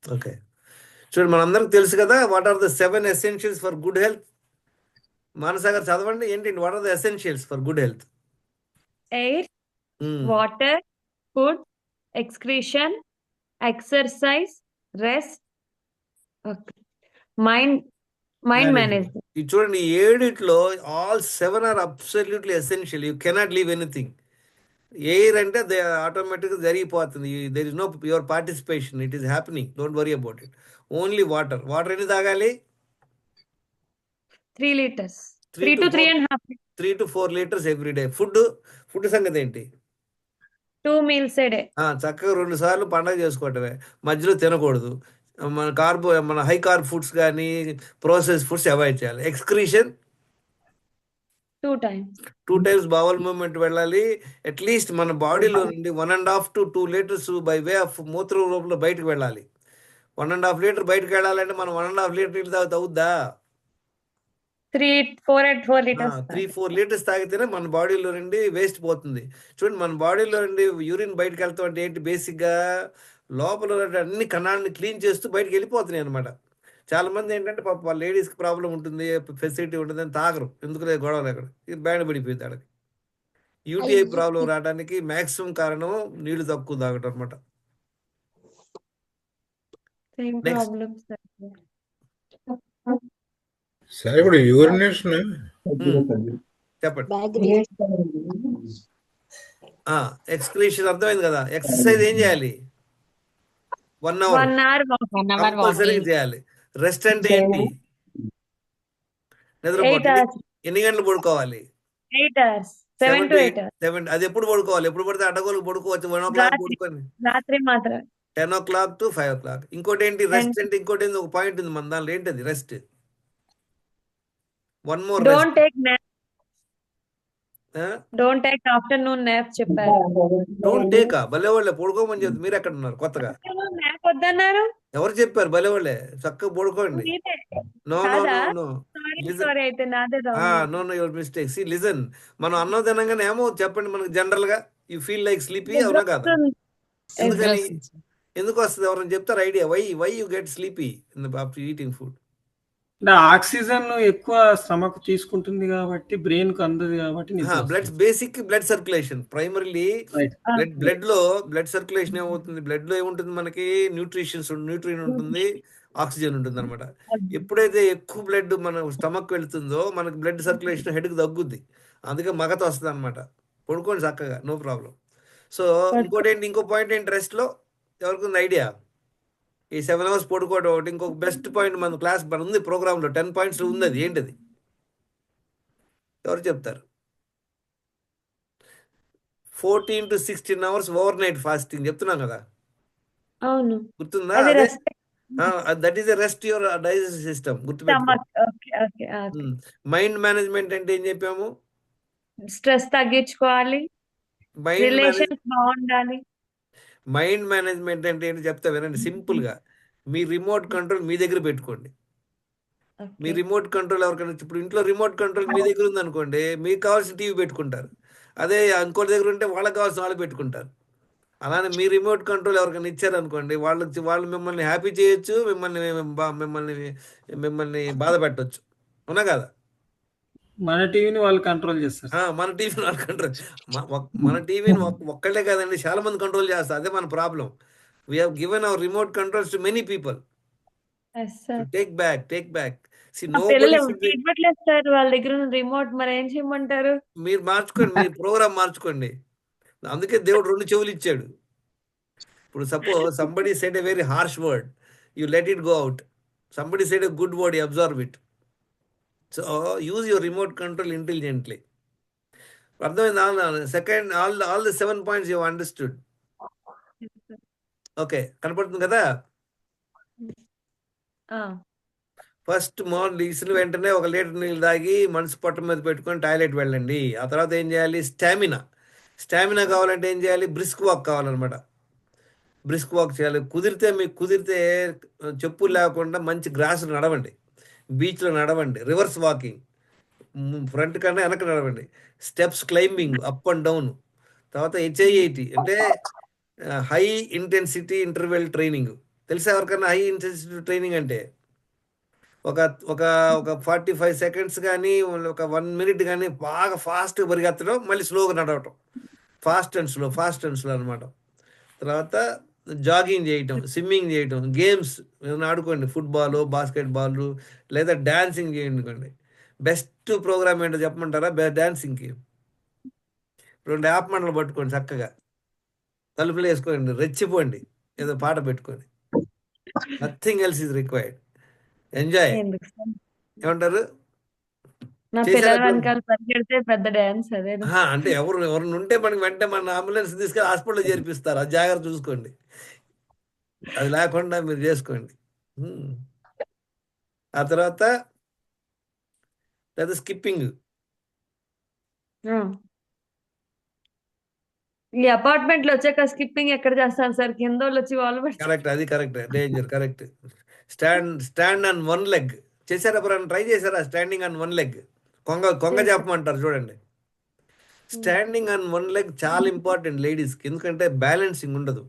Okay, చూడండి మనందరికి తెలుసు కదా, what are the 7 essentials for good health? Manasagar చదవండి, ఏంటి what are the essentials for good health? Air, water, food, excretion, exercise, rest, mind management. ఇది చూడండి, ఈ ఏడిట్లో all 7 are absolutely essential. You cannot leave anything. Air అంటే ఆటోమేటిక్గా జరిగిపోతుంది. There is no your participation, it is happening, don't worry about it. Only water. Water ఎన్ని తాగాలి? 3 liters, 3 3 to to 4 3.5. 3 to 4 litres every day. Food సంగతి ఏంటి? 2 meals a day. చక్కగా 2 సార్లు పండగ చేసుకోవటమే, మధ్యలో తినకూడదు. మన హై కార్బ్ ఫుడ్స్ కానీ ప్రాసెస్ ఫుడ్స్ అవాయిడ్ చేయాలి. Excretion 2 times. 2 times bowel movement వెళ్ళాలి. అట్లీస్ట్ మన బాడీలో నుండి 1.5 to 2 litres by way of మూత్ర రూపంలో బయటకు వెళ్ళాలి. 1.5 లీటర్ బయటకు వెళ్ళాలంటే మనం 1.5 లీటర్ నీళ్ళు తాగితే అవుద్దా? 4 liters. 3-4 లీటర్స్ తాగితేనే మన బాడీలో నుండి వేస్ట్ పోతుంది. చూడండి, మన బాడీలో నుండి యూరిన్ బయటకు వెళ్తాం అంటే ఏంటి? బేసిక్గా లోపల ఉన్న అన్ని కణాలని క్లీన్ చేస్తూ బయటకు వెళ్ళిపోతున్నాయి అనమాట. చాలా మంది ఏంటంటే పాప వాళ్ళ లేడీస్కి ప్రాబ్లం ఉంటుంది, ఫెసిలిటీ ఉంటుంది అని తాగరు. ఎందుకు లేదు గొడవలు అక్కడ, ఇది బ్యాండ్ పడిపోయింది అక్కడికి. యూటీఐ ప్రాబ్లం రావడానికి మ్యాక్సిమం కారణం నీళ్లు తక్కువ తాగటం అనమాట. Same next problem, sir. సరే, ఇప్పుడు యూరినేషన్ చెప్పండి. ఎక్స్క్రీషన్ అర్థమైంది కదా. ఎక్సర్సైజ్ ఏం చేయాలి? 1 hour 1 hour కంపల్సరీగా చేయాలి. రెస్ట్ అంటే ఏంటి? 8 నిద్రపోటు. hours. ఎన్ని గంటలు పడుకోవాలి? 8 hours. 7 to 8 hours. 7. అది ఎప్పుడు పడుకోవాలి? ఎప్పుడు పడితే అడ్డగోలు పడుకోవచ్చు. 1 o'clock పడుకొని రాత్రి మాత్రం 10 o'clock to 5 o'clock. ఇంకోటి ఏంటి రెస్ట్ అంటే? ఇంకోటి ఏంటి? ఒక పాయింట్ ఉంది మన దానిలో, ఏంటది rest? One more don't take nap. Don't take afternoon nap చెప్పారు. డోంట్ టేక్ భలే వాళ్ళే పడుకోమని చెప్తే మీరు ఎక్కడ ఉన్నారు కొత్తగా? నాప్ వద్దన్నారు. ఎవరు చెప్పారు? భలే వాళ్ళే, చక్కగా పడుకోండి. No no no no sorry అయితే నాదే no no your mistake. See listen, మనం అన్నం తినంగానే ఏమో చెప్పండి మనకు జనరల్ గా యూ ఫీల్ లైక్ స్లీపీ, అవునా కాదా? ఎందుకని? ఎందుకు వస్తుంది? ఎవరైనా చెప్తారు idea? Why you get sleepy after eating food? Oxygen ఎక్కువ స్టమక్ తీసుకుంటుంది కాబట్టి, బ్రెయిన్ కు అందదు కాబట్టి. Basic blood circulation primarily blood circulation ఏమవుతుంది? బ్లడ్ లో ఏముంటుంది మనకి? న్యూట్రియం ఉంటుంది, ఆక్సిజన్ ఉంటుంది అనమాట. ఎప్పుడైతే ఎక్కువ బ్లడ్ మన స్టమక్ వెళ్తుందో మనకి బ్లడ్ సర్క్యులేషన్ హెడ్కి తగ్గుద్ది. అందుకే మగత వస్తుంది అనమాట. పడుకోండి చక్కగా, నో ప్రాబ్లం. సో ఇంకో పాయింట్ ఏంటి రెస్ట్ లో? ఎవరికి ఉంది ఐడియా? ఈ 7 hours పడుకోవడం ఒకటి. ఇంకొక బెస్ట్ పాయింట్ మన క్లాస్ మన ఉంది ప్రోగ్రామ్ లో 10 points ఉంది. అది ఏంటది? ఎవరు చెప్తారు? 14 to 16 hours over night fasting చెప్తున్నాం కదా, అవును. గుర్తుందా? That is rest your digestive system. గుర్తుపెట్టుకో. మైండ్ మేనేజ్మెంట్ అంటే ఏం చెప్పాము? స్ట్రెస్ తగ్గించుకోవాలి, రిలేషన్స్ బాగుండాలి. మైండ్ మేనేజ్మెంట్ అంటే ఏంటి చెప్తా వినండి సింపుల్ గా. మీ రిమోట్ కంట్రోల్ మీ దగ్గర పెట్టుకోండి. మీ రిమోట్ కంట్రోల్ ఎవరికైనా, ఇప్పుడు ఇంట్లో రిమోట్ కంట్రోల్ మీ దగ్గర ఉంది అనుకోండి, మీకు కావాల్సిన టీవీ పెట్టుకుంటారు. అదే ఇంకోటి దగ్గర ఉంటే వాళ్ళకి కావాల్సిన వాళ్ళు పెట్టుకుంటారు. అలానే మీ రిమోట్ కంట్రోల్ ఎవరికైనా ఇచ్చారనుకోండి, వాళ్ళు మిమ్మల్ని హ్యాపీ చేయొచ్చు, మిమ్మల్ని బాధ పెట్టచ్చు, అవునా కదా? మన టీవీని వాళ్ళు కంట్రోల్ చేస్తారు. మన టీవీని వాళ్ళు కంట్రోల్, మన టీవీని ఒక్కళ్ళే కాదండి, చాలా మంది కంట్రోల్ చేస్తారు. అదే మన problem. We have given our remote controls to many people. Take back. వాళ్ళ దగ్గర రిమోట్, మరి ఏం చేయమంటారు? మీరు మార్చుకోండి, మీరు ప్రోగ్రామ్ మార్చుకోండి. అందుకే దేవుడు 2 చెవులు ఇచ్చాడు. ఇప్పుడు suppose somebody said a very harsh word, you let it go out. Somebody said a good word, you observe it. So use your remote control intelligently. అర్థమైంది? Second, all the 7 points you understood. Okay, కనపడుతుంది కదా? First morning లేచిన వెంటనే 1 litre నీళ్ళు తాగి మనసు పొట్ట మీద పెట్టుకొని టాయిలెట్ వెళ్ళండి. ఆ తర్వాత ఏం చేయాలి? స్టామినా కావాలంటే ఏం చేయాలి? బ్రిస్క్ వాక్ కావాలన్నమాట. బ్రిస్క్ వాక్ చేయాలి. మీకు కుదిరితే చెప్పులు లేకుండా మంచి గ్రాస్ నడవండి, బీచ్లో నడవండి, రివర్స్ వాకింగ్, ఫ్రంట్ కన్నా వెనక నడవండి, steps climbing up and down. తర్వాత HIIT అంటే హై ఇంటెన్సిటీ ఇంటర్వెల్ ట్రైనింగ్, తెలుసా ఎవరికైనా హై ఇంటెన్సిటీ ట్రైనింగ్ అంటే? ఒక ఒక ఒక 45 సెకండ్స్ కానీ, ఒక 1 మినిట్ కానీ బాగా ఫాస్ట్గా పరిగెత్తడం, మళ్ళీ స్లోగా నడవటం. ఫాస్ట్ అండ్ స్లో అనమాట. తర్వాత జాగింగ్ చేయటం, స్విమ్మింగ్ చేయటం, గేమ్స్ ఏమైనా ఆడుకోండి, ఫుట్బాల్, బాస్కెట్ బాల్, లేదా డాన్సింగ్ చేయండి. బెస్ట్ ప్రోగ్రామ్ ఏంటో చెప్పమంటారా? డాన్సింగ్కి 2 యాప్ మండలు పట్టుకోండి, చక్కగా తలుపులు వేసుకోండి, రెచ్చిపోండి, ఏదో పాట పెట్టుకొని. Nothing else is required. Enjoy. ఎందుకు సార్? ఏమంటారు? నా చేశారా పిల్లల ఎప్పుడైనా? వెనకాల పరిగెడితే పెద్ద డాన్స్ అదే. అంటే ఎవరిని ఉంటే మనకి వెంటనే మన అంబులెన్స్ తీసుకెళ్ళి హాస్పిటల్లో చేర్పిస్తారు. అది జాగ్రత్త చూసుకోండి. అది లేకుండా మీరు చేసుకోండి. ఉమ్. ఆ తర్వాత లేదా స్కిప్పింగ్. ఈ అపార్ట్మెంట్ లో వచ్చాక స్కిప్పింగ్ ఎక్కడ చేస్తాను సార్? కింద వాళ్ళు వచ్చి వాళ్ళు కరెక్ట్, అది correct. Danger, correct. Stand on 1 leg. చేశారా ఎప్పుడైనా? ట్రై చేశారా స్టాండింగ్ ఆన్ 1 లెగ్? కొంగ చెప్పమంటారు చూడండి. స్టాండింగ్ ఆన్ 1 లెగ్ చాలా ఇంపార్టెంట్ లేడీస్కి, ఎందుకంటే బ్యాలెన్సింగ్ ఉండదు.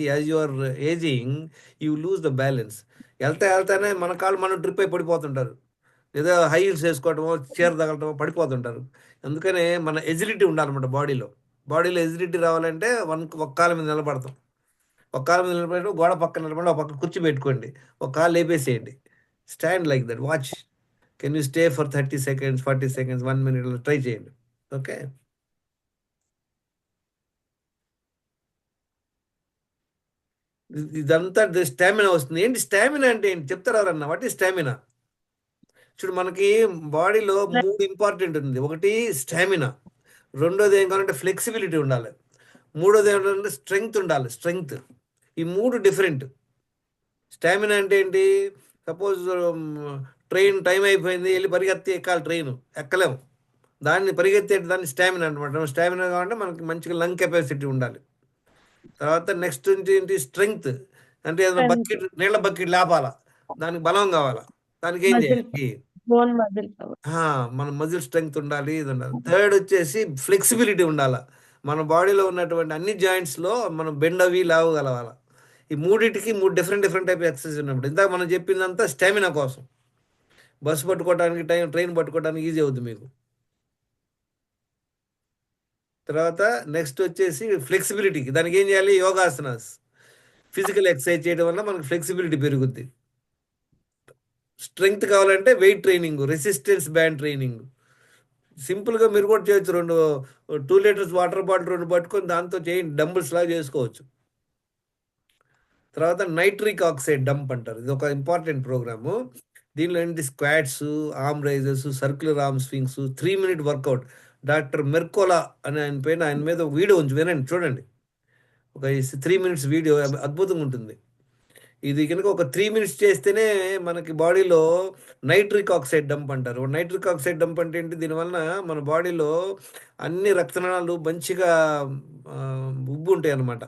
As you are ageing you lose the balance. వెళ్తానే మన కాళ్ళు మనం ట్రిప్ అయి పడిపోతుంటారు, లేదా హై హీల్స్ వేసుకోవటమో, చీర తగలటమో పడిపోతుంటారు. అందుకనే మన ఎజిలిటీ ఉండాలన్నమాట. బాడీలో ఎజిలిటీ రావాలంటే ఒక కాలు మీద నిలబడతాం. ఒక కాలు మీద నిలబడి గోడ పక్కన నిలబడి ఒక పక్క కుర్చీ పెట్టుకోండి, ఒక కాలు లేపేసేయండి. Stand like that. Watch, can you stay for 30 seconds, 40 seconds, 1 minute try చేయండి. ఓకే. ఇదంతా స్టామినా వస్తుంది. ఏంటి స్టామినా అంటే ఏంటి చెప్తారా ఎవరన్నా? What is stamina? చూడు, మనకి బాడీలో 3 ఇంపార్టెంట్ ఉంది. ఒకటి స్టామినా, రెండోది ఏం కావాలంటే ఫ్లెక్సిబిలిటీ ఉండాలి, మూడోది ఏమంటే స్ట్రెంగ్త్ ఉండాలి. స్ట్రెంగ్త్. ఈ 3 డిఫరెంట్. స్టామినా అంటే ఏంటి? సపోజ్ ట్రైన్ టైం అయిపోయింది, వెళ్ళి పరిగెత్తి ఎక్కాలి, ట్రైన్ ఎక్కలేము, దాన్ని పరిగెత్తే దాన్ని స్టామినా అనమాట. స్టామినా కావాలంటే మనకి మంచిగా లంగ్ కెపాసిటీ ఉండాలి. తర్వాత నెక్స్ట్ ఏంటి? స్ట్రెంగ్త్. అంటే ఏదైనా బకెట్, నీళ్ళ బకెట్ లేపాలా, దానికి బలం కావాలా, దానికి ఏం చేయాలి? Bone muscle. మన మజిల్ స్ట్రెంగ్త్ ఉండాలి, ఇది ఉండాలి. థర్డ్ వచ్చేసి ఫ్లెక్సిబిలిటీ ఉండాలి. మన బాడీలో ఉన్నటువంటి అన్ని జాయింట్స్లో మనం బెండ్ అవి లావగలగాల. ఈ మూడింటికి 3 డిఫరెంట్ టైప్ ఎక్సర్సైజ్ ఉన్నప్పుడు, ఇందాక మనం చెప్పిందంతా స్టామినా కోసం. బస్సు పట్టుకోవడానికి, ట్రైన్ పట్టుకోవడానికి ఈజీ అవుతుంది మీకు. తర్వాత నెక్స్ట్ వచ్చేసి ఫ్లెక్సిబిలిటీకి, దానికి ఏం చేయాలి? యోగాసనాస్, ఫిజికల్ ఎక్సర్సైజ్ చేయడం వల్ల మనకు ఫ్లెక్సిబిలిటీ పెరుగుద్ది. స్ట్రెంగ్త్ కావాలంటే weight training, resistance band training. సింపుల్గా మీరు కూడా చేయొచ్చు. 2 లీటర్స్ వాటర్ బాటిల్ 2 పట్టుకొని దాంతో చేయండి, డంబుల్స్ లాగా చేసుకోవచ్చు. తర్వాత నైట్రిక్ ఆక్సైడ్ డంప్ అంటారు. ఇది ఒక ఇంపార్టెంట్ ప్రోగ్రాము. దీనిలో ఏంటి? Squats, arm raisers, circular arm swings, 3 minute workout. Doctor Mercola అని ఆయన మీద ఒక వీడియో ఉంచి వినండి, చూడండి. ఒక 3 మినిట్స్ వీడియో అద్భుతంగా ఉంటుంది. ఇది కనుక ఒక 3 మినిట్స్ చేస్తేనే మనకి బాడీలో నైట్రిక్ ఆక్సైడ్ డంప్ అంటారు. నైట్రిక్ ఆక్సైడ్ డంప్ అంటే ఏంటి? దీనివలన మన బాడీలో అన్ని రక్తనాళాలు మంచిగా ఉబ్బు ఉంటాయి అన్నమాట.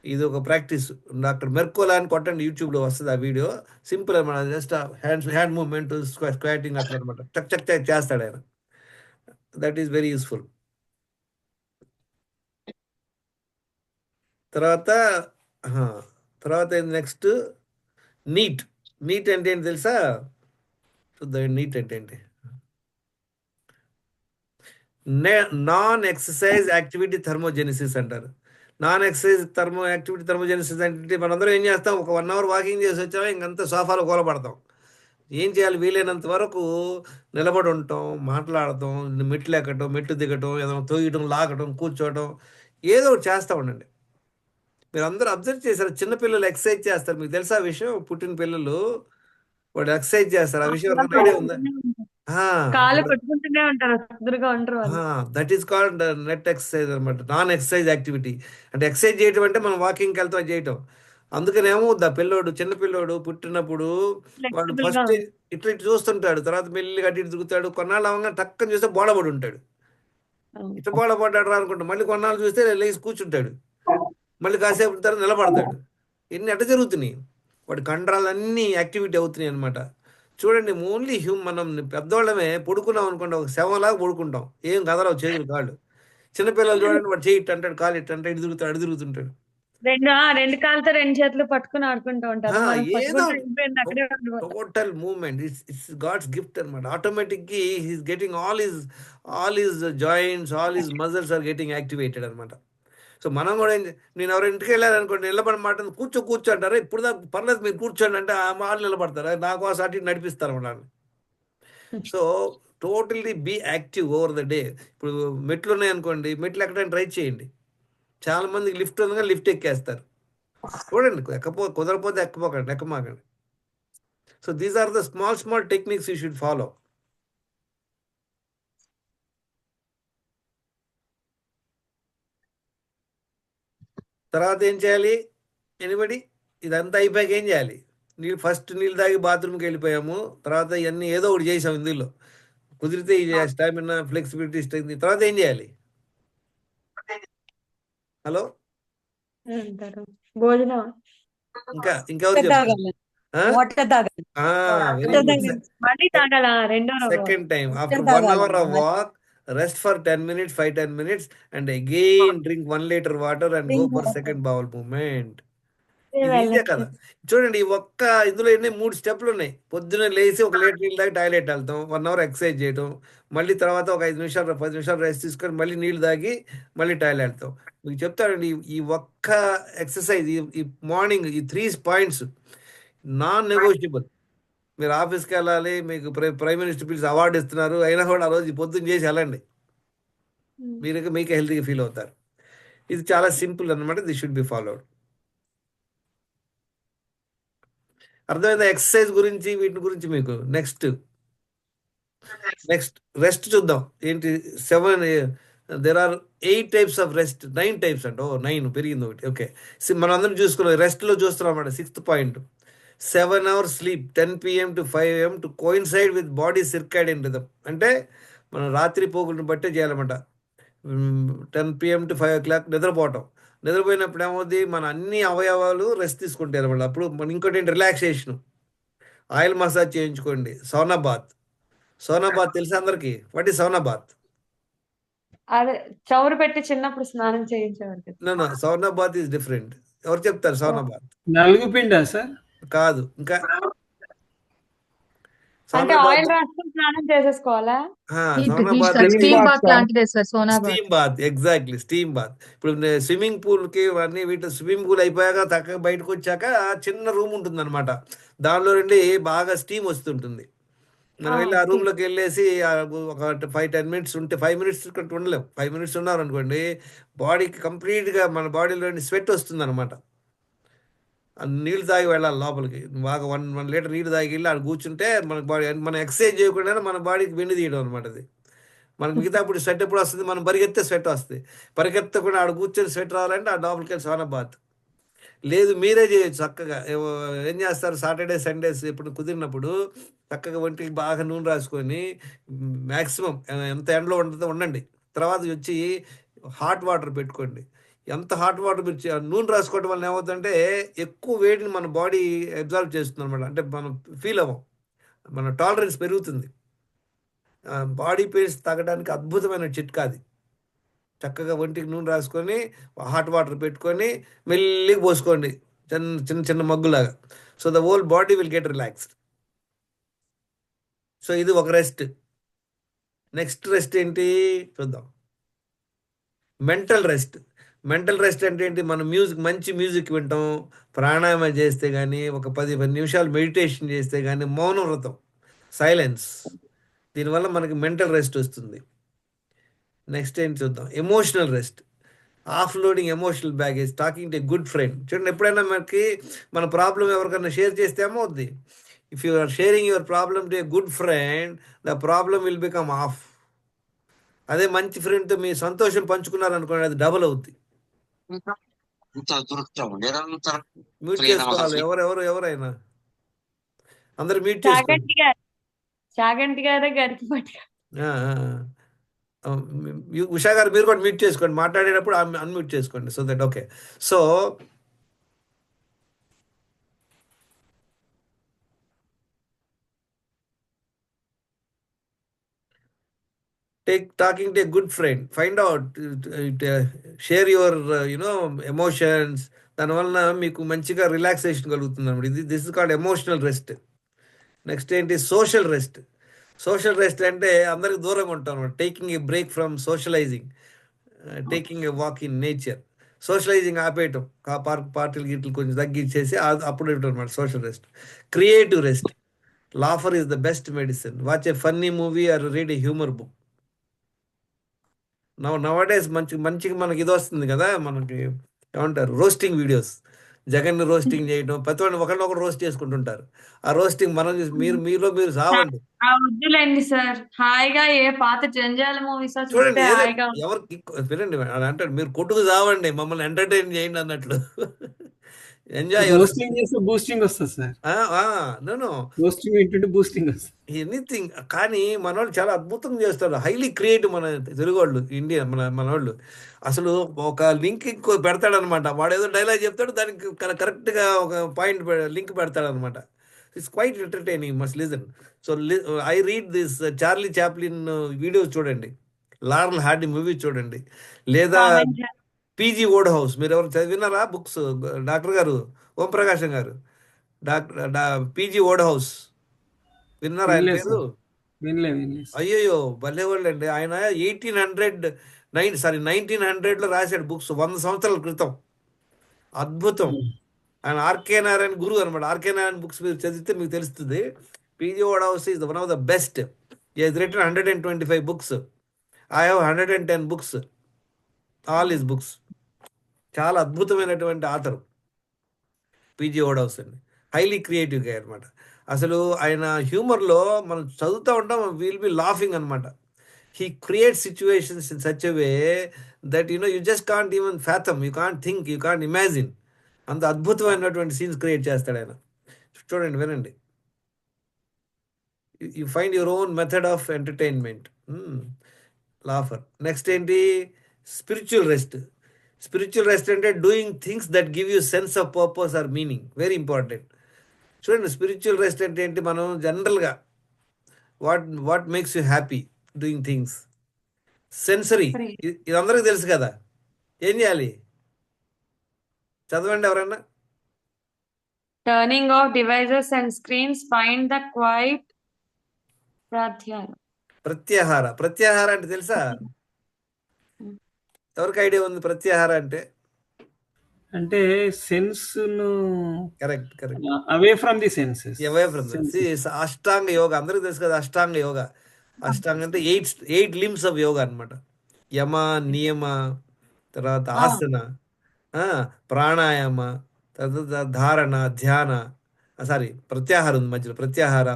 ఇది ఒక ప్రాక్టీస్. డాక్టర్ మెర్కోలా అని కొట్టండి, యూట్యూబ్లో వస్తుంది ఆ వీడియో. సింపుల్ అనమాట. జస్ట్ హ్యాండ్ మూవ్మెంట్, స్క్వాటింగ్ అట్లా అనమాట. చక్ చక్ చక్ చేస్తాడు ఆయన. That is very useful. తర్వాత నెక్స్ట్ నీట్. నీట్ అంటే ఏంటి తెలుసా? చూద్దాం నీట్ అంటే ఏంటి. నాన్ ఎక్సర్సైజ్ యాక్టివిటీ థర్మోజెనిసిస్ అంటారు. నాన్ ఎక్సర్సైజ్ యాక్టివిటీ థర్మోజెనిసిస్ అంటే మనందరం ఏం చేస్తాం? ఒక 1 అవర్ వాకింగ్ చేసి వచ్చామా, ఇంకంతా సోఫాలో కూలబడతాం. ఏం చేయాలి? వీలైనంత వరకు నిలబడి ఉంటాం, మాట్లాడటం, మెట్లు ఎక్కటం, మెట్లు దిగటం, ఏదైనా తోయటం, లాగటం, కూర్చోవటం, ఏదో ఒకటి చేస్తూ ఉండండి. మీరు అందరూ అబ్జర్వ్ చేశారు, చిన్నపిల్లలు ఎక్సర్సైజ్ చేస్తారు. మీకు తెలుసా ఆ విషయం? పుట్టిన పిల్లలు వాడు ఎక్సర్సైజ్ చేస్తారు. ఆ విషయం ఎవరికైనా ఐడియా ఉందా? కాలు కొట్టుకుంటూనే ఉంటారు, కుదురుగా ఉంటారు వాళ్ళు. That is called net exercise అనమాట. నాన్ ఎక్సర్సైజ్ యాక్టివిటీ అంటే ఎక్సర్సైజ్ చేయటం అంటే మనం వాకింగ్కి వెళ్తాం చేయటం. అందుకని ఏమవుద్దా, చిన్న పిల్లోడు పుట్టినప్పుడు వాడు Flexible గా ఫస్ట్ ఇట్లా చూస్తుంటాడు, తర్వాత మెల్లిగా అటు ఇటు తిరుగుతాడు. కొన్నాళ్ళు అవగా టక్కని చూస్తే బోడబడి ఉంటాడు. అవును. ఇట్లా బోడబడ్డాడు రా అనుకుంటా, మళ్ళీ కొన్నాళ్ళు చూస్తే లేచి కూర్చుంటాడు, మళ్ళీ కాసేపు తర్వాత నిలబడతాడు. ఇన్ని ఎట్ట జరుగుతున్నాయి? వాడి కండరాలన్నీ యాక్టివిటీ అవుతున్నాయి అనమాట. చూడండి, ఓన్లీ మనం పెద్దవాళ్ళమే పడుకున్నాం అనుకోండి, ఒక శవంలాగా పడుకుంటాం, ఏం కదలవు చేతులు కాళ్ళు. చిన్నపిల్లలు చూడండి, వాడు చేయి ఇట్టు అంటాడు, కాలు ఇట్టు అంటే ఇటు తిరుగుతాడు, అడు తిరుగుతుంటాడు. రెండు కాళ్ళతో రెండు చేతులు పట్టుకుని ఆడుకుంటూ ఉంటారు. మనం ఏదో పట్టుకుంటే అయిపోయింది, అక్కడే ఉండిపోతాం. Total movement it's God's gift అనమాట. ఆటోమేటిక్ గా he's getting all his joints, all his muscles are getting activated అనమాట. సో మనం కూడా నేను ఎవరి ఇంటికి వెళ్ళాలనుకోండి, నిలబడమాట కూర్చో అంటారు. ఇప్పుడు దాకా పర్లేదు మీరు కూర్చోండి అంటే ఆ వాళ్ళు నిలబడతారు, నాకు ఆ సాటి నడిపిస్తారు అన్నమాట. So totally be active over the day. ఇప్పుడు మెట్లు ఉన్నాయనుకోండి, మెట్లు ఎక్కడానికి ట్రై చేయండి. చాలా మందికి లిఫ్ట్ ఉందిగా లిఫ్ట్ ఎక్కేస్తారు. చూడండి, కుదరపోతే ఎక్కమాకండి. So these are the small techniques you should follow. తర్వాత ఏం చేయాలి ఎనిబడి? ఇదంతా అయిపోయాక ఏం చేయాలి? ఫస్ట్ నీళ్ళు తాగి బాత్రూమ్కి వెళ్ళిపోయాము, తర్వాత ఇవన్నీ ఏదో ఒకటి చేసాం ఇందులో, కుదిరితే ఈ స్టామినా ఫ్లెక్సిబిలిటీ ఇస్తుంది. తర్వాత ఏం చేయాలి? హలో, అంటారు భోజనం. ఇంకెవరు చెప్తారు? వాటర్ తాగాలి. Very good. మళ్ళీ తాగాల రెండో రోజు. సెకండ్ టైం Water ఆఫ్టర్ 1 తాగాలి. hour of walk, rest for 10 minutes, 5-10 minutes, and again drink 1 liter water and go Drink for water. second bowel movement. ఏ ఇది ఈజే వెళ్ళట్లేదు. కదా. చూడండి, ఇందులో ఎన్ని 3 స్టెప్లు ఉన్నాయి. పొద్దున్నే లేచి 1 లీటర్ నీళ్ళు తాగి టాయిలెట్ వెళ్తాం, 1 అవర్ ఎక్సర్సైజ్ చేయటం, మళ్ళీ తర్వాత ఒక 5 నిమిషాలు 10 నిమిషాలు రెస్ట్ తీసుకొని మళ్ళీ నీళ్ళు తాగి మళ్ళీ టాయిలెట్ వెళ్తాం. మీకు చెప్తానండి, ఈ ఒక్క ఎక్సర్సైజ్, ఈ మార్నింగ్ ఈ 3 పాయింట్స్ నాన్ నెగోషియబుల్. మీరు ఆఫీస్కి వెళ్ళాలి, మీకు ప్రైమ్ మినిస్టర్ పిలిచి అవార్డు ఇస్తున్నారు, అయినా కూడా ఆ రోజు పొద్దున్న చేసి వెళ్ళండి, మీకు హెల్తీగా ఫీల్ అవుతారు. ఇది చాలా సింపుల్ అనమాట. This should be followed. అర్థమైందా? ఎక్సర్సైజ్ గురించి, వీటి గురించి మీకు నెక్స్ట్ రెస్ట్ చూద్దాం. ఏంటి 7 there are 8 types of rest, 9 types అంట. 9 పెరిగింది ఒకటి. ఓకే, మనం అందరం చూసుకున్నాం, రెస్ట్లో చూస్తున్నాం అన్నమాట. 6th point, 7 hours sleep 10 PM to 5 AM to coincide with body circadian rhythm. అంటే మనం రాత్రి పోగులను బట్టే చేయాలన్నమాట. 10 PM to 5 o'clock నిద్రపోవటం. నిద్రపోయినప్పుడు ఏమవుద్ది, మన అన్ని అవయవాలు రెస్ట్ తీసుకుంటాయి అనమాట. అప్పుడు మన ఇంకోటి ఏంటి, రిలాక్సేషన్. ఆయిల్ మసాజ్ చేయించుకోండి. సౌనా బాత్ తెలుసా అందరికి? What is sauna bath? అదే చౌరు పెట్టి చిన్నప్పుడు స్నానం చేయించేవారు కదా. No, sauna bath is different. ఎవరు చెప్తారు సౌనా బాత్? నలుగు పిండా సార్? కాదు, ఇంకా అంటే సౌనా ఆయిల్ బాత్, రాసుకొని స్నానం చేసేసుకోవాలా? సౌనా బాత్ స్టీమ్ బాత్ లాంటిదే sir, sauna bath. Steam bath, exactly steam bath. ఇప్పుడు స్విమ్మింగ్ పూల్కి అన్ని వీటి స్విమ్మింగ్ పూల్ అయిపోయాక చక్కగా బయటకు వచ్చాక చిన్న రూమ్ ఉంటుంది అనమాట. దానిలో నుండి బాగా స్టీమ్ వస్తుంటుంది. మనం వెళ్ళి ఆ steam. రూమ్లోకి వెళ్ళేసి ఒక 5-10 మినిట్స్ ఉంటే, 5 మినిట్స్ కంటే ఉండలేం. 5 మినిట్స్ ఉన్నారనుకోండి, బాడీకి కంప్లీట్గా మన బాడీలో స్వెట్ వస్తుంది అనమాట. నీళ్ళు తాగి వెళ్ళాలి లోపలికి. బాగా 1 లీటర్ నీళ్ళు తాగి వెళ్ళి ఆడ కూర్చుంటే మన బాడీ, మనం ఎక్సర్సైజ్ చేయకుండా మన బాడీకి వెండి తీయడం అనమాట. అది మనకి మిగతా ఇప్పుడు స్వెట్ ఎప్పుడు వస్తుంది, మనం పరిగెత్తే స్వెట్ వస్తుంది. పరిగెత్తకుండా ఆడ కూర్చొని స్వెట్ రావాలంటే ఆ లోపలికి వెళ్ళి సోనా బాత్. లేదు, మీరే చేయొచ్చు చక్కగా. ఏం చేస్తారు, సాటర్డే సండేస్ ఎప్పుడు కుదిరినప్పుడు చక్కగా ఒంటికి బాగా నూనె రాసుకొని, మ్యాక్సిమం ఎంత ఎండలో ఉండండి. తర్వాత వచ్చి హాట్ వాటర్ పెట్టుకోండి. ఎంత హాట్ వాటర్ మీరు నూనె రాసుకోవడం వల్ల ఏమవుతుందంటే, ఎక్కువ వేడిని మన బాడీ అబ్జర్వ్ చేస్తుంది అనమాట. అంటే మనం ఫీల్ అవ్వం, మన టాలరెన్స్ పెరుగుతుంది. బాడీ పెయిన్స్ తగ్గడానికి అద్భుతమైన చిట్కా అది. చక్కగా ఒంటికి నూనె రాసుకొని హాట్ వాటర్ పెట్టుకొని మెల్లిగా పోసుకోండి, చిన్న చిన్న మగ్గులాగా. So the whole body will get relaxed. So ఇది ఒక రెస్ట్. నెక్స్ట్ రెస్ట్ ఏంటి చూద్దాం, మెంటల్ రెస్ట్ అంటే ఏంటి? మనం మంచి మ్యూజిక్ వింటాం, ప్రాణాయామం చేస్తే కానీ, ఒక 10 నిమిషాలు మెడిటేషన్ చేస్తే కానీ, మౌన వ్రతం, సైలెన్స్, దీనివల్ల మనకి మెంటల్ రెస్ట్ వస్తుంది. నెక్స్ట్ ఏంటి చూద్దాం, emotional rest. Offloading emotional baggage, talking to good friend. చూడండి, ఎప్పుడైనా మనకి మన ప్రాబ్లం ఎవరికైనా షేర్ చేస్తే ఏమవుద్ది, if you are sharing your problem to a good friend, the problem will become half. అదే మంచి ఫ్రెండ్తో మీ సంతోషం పంచుకున్నారనుకోండి, అది డబుల్ అవుద్ది. మ్యూట్ చేసుకోవాలి ఎవరైనా, అందరు మ్యూట్ చేసుకోండి. చాగంటి గారే గరికి పట్టుక. ఉషా గారు మీరు కూడా మ్యూట్ చేసుకోండి, మాట్లాడేటప్పుడు అన్మ్యూట్ చేసుకోండి. So that okay. So talking to a good friend, find out, share your emotions, దానివలన మీకు మంచిగా రిలాక్సేషన్ కలుగుతుంది అనమాట. This is called emotional rest. Next ఏంటి? Social rest. సోషల్ రెస్ట్ అంటే అందరికి దూరంగా ఉంటాం అనమాట. Taking a break from socialising, taking a walk in nature. Socialising ఆపేయటం, పార్టీలు గిట్లు కొంచెం తగ్గించేసి అప్పుడు అనమాట social rest. Creative rest. Laughter is the best medicine. Watch a funny movie or read a humour book. Nowadays మంచిగా మనకి ఇది వస్తుంది కదా, మనకి ఏమంటారు, రోస్టింగ్ వీడియోస్. జగన్ రోస్టింగ్ చేయడం, ప్రతి ఒక్కరిని ఒకరినొకరు రోస్ట్ చేసుకుంటుంటారు. ఆ రోస్టింగ్ మనం చూసి మీరు సావండి. వద్దులేండి సార్, హాయిగా ఏ పాత జంజాల మూవీస్ చూడండి, చూస్తే హాయిగా ఎవరికి వినండి, అలా అంటాడు మీరు కొట్టుకు సావండి, మమ్మల్ని ఎంటర్టైన్ చేయండి అన్నట్లు. ఎంజాయ్ రోస్టింగ్ చేస్తే బూస్టింగ్ వస్తుంది సార్. నో రోస్టింగ్ ఏంటంటే బూస్టింగ్ వస్తుంది. ఎనీథింగ్. కానీ మన వాళ్ళు చాలా అద్భుతంగా చేస్తారు, హైలీ క్రియేటివ్. మన తెలుగు వాళ్ళు, ఇండియా, మన వాళ్ళు అసలు ఒక లింక్ పెడతాడు అనమాట. వాడు ఏదో డైలాగ్ చెప్తాడు, దానికి కరెక్ట్గా ఒక పాయింట్ లింక్ పెడతాడు అనమాట. It's quite entertaining, must listen. So I read this Charlie Chaplin videos చూడండి, లారెల్ హార్డీ మూవీ చూడండి, లేదా పీజీ ఓడ్ హౌస్. మీరు ఎవరు చదివినారా బుక్స్? డాక్టర్ గారు, ఓం ప్రకాశం గారు, పీజీ ఓడ్ హౌస్ విన్నారా? ఆయన వినలేదు పేరు? వినలేదు. అయ్యో భలేవాళ్ళు అండి. ఆయన 1900లో రాశాడు బుక్స్, 100 సంవత్సరాల క్రితం. అద్భుతం. ఆయన ఆర్కే నారాయణ గురువు అనమాట. ఆర్కే నారాయణ బుక్స్ మీరు చదివితే మీకు తెలుస్తుంది. PG Wodehouse is one of the best. He's written 125 books. I have 110 books, all his books. చాలా అద్భుతమైనటువంటి ఆథర్ పీజీ ఓడ్ హౌస్ అండి. హైలీ క్రియేటివ్ గా అనమాట. అసలు ఆయన హ్యూమర్లో మనం చదువుతూ ఉంటాం, విల్ బి లాఫింగ్ అనమాట. He create situations in such a way that you just can't even fathom, you can't think, you can't imagine. అంత అద్భుతమైనటువంటి సీన్స్ క్రియేట్ చేస్తాడు ఆయన. చూడండి, వినండి. You find your own method of entertainment. Laughter. Next ఏంటి? Spiritual rest. Spiritual rest అంటే doing things that give you sense of purpose or meaning. Very important. చూడండి, spiritual rest అంటే ఏంటి? మనం జనరల్గా what makes you happy, doing things. Sensory, ఇది అందరికీ తెలుసు కదా. ఏం చేయాలి? చదవండి ఎవరన్నా. Turning off devices and screens, find the quiet. Pratyahara అంటే తెలుసా? ఎవరికి ఐడియా ఉంది ప్రత్యాహార అంటే? అంటే sense correct. Away from the senses. Ashtanga yoga అందరికీ తెలుసు కదా. అష్టాంగ యోగ. అష్టాంగ అంటే 8 లిమ్స్ ఆఫ్ యోగా అనమాట. యమ, నియమ, తర్వాత ఆసన, ప్రాణాయామ, తర్వాత ధారణ, ధ్యాన. ప్రత్యాహారం ఉంది మధ్యలో. ప్రత్యాహార,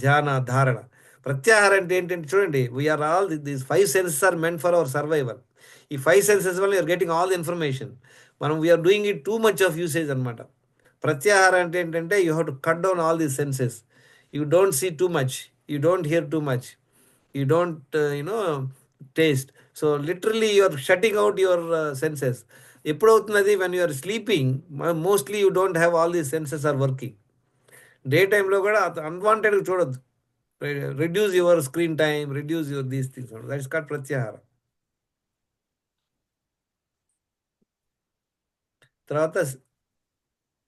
ధ్యాన, ధారణ. ప్రత్యాహార అంటే ఏంటంటే చూడండి, we're all these 5 senses are meant for our survival. ఈ 5 సెన్సెస్ వల్ల you're getting all the information. మనం we're doing it too much of usage అనమాట. ప్రత్యాహార అంటే ఏంటంటే you have to cut down all these senses. You don't see too much, you don't hear too much, you don't taste. So literally you are shutting out your senses. ఎప్పుడవుతున్నది? When you are sleeping, mostly you don't have all these senses are working. Day టైంలో కూడా అన్వాంటెడ్గా చూడొద్దు. Reduce your screen time, reduce your these things. That is called pratyahara. తర్వాత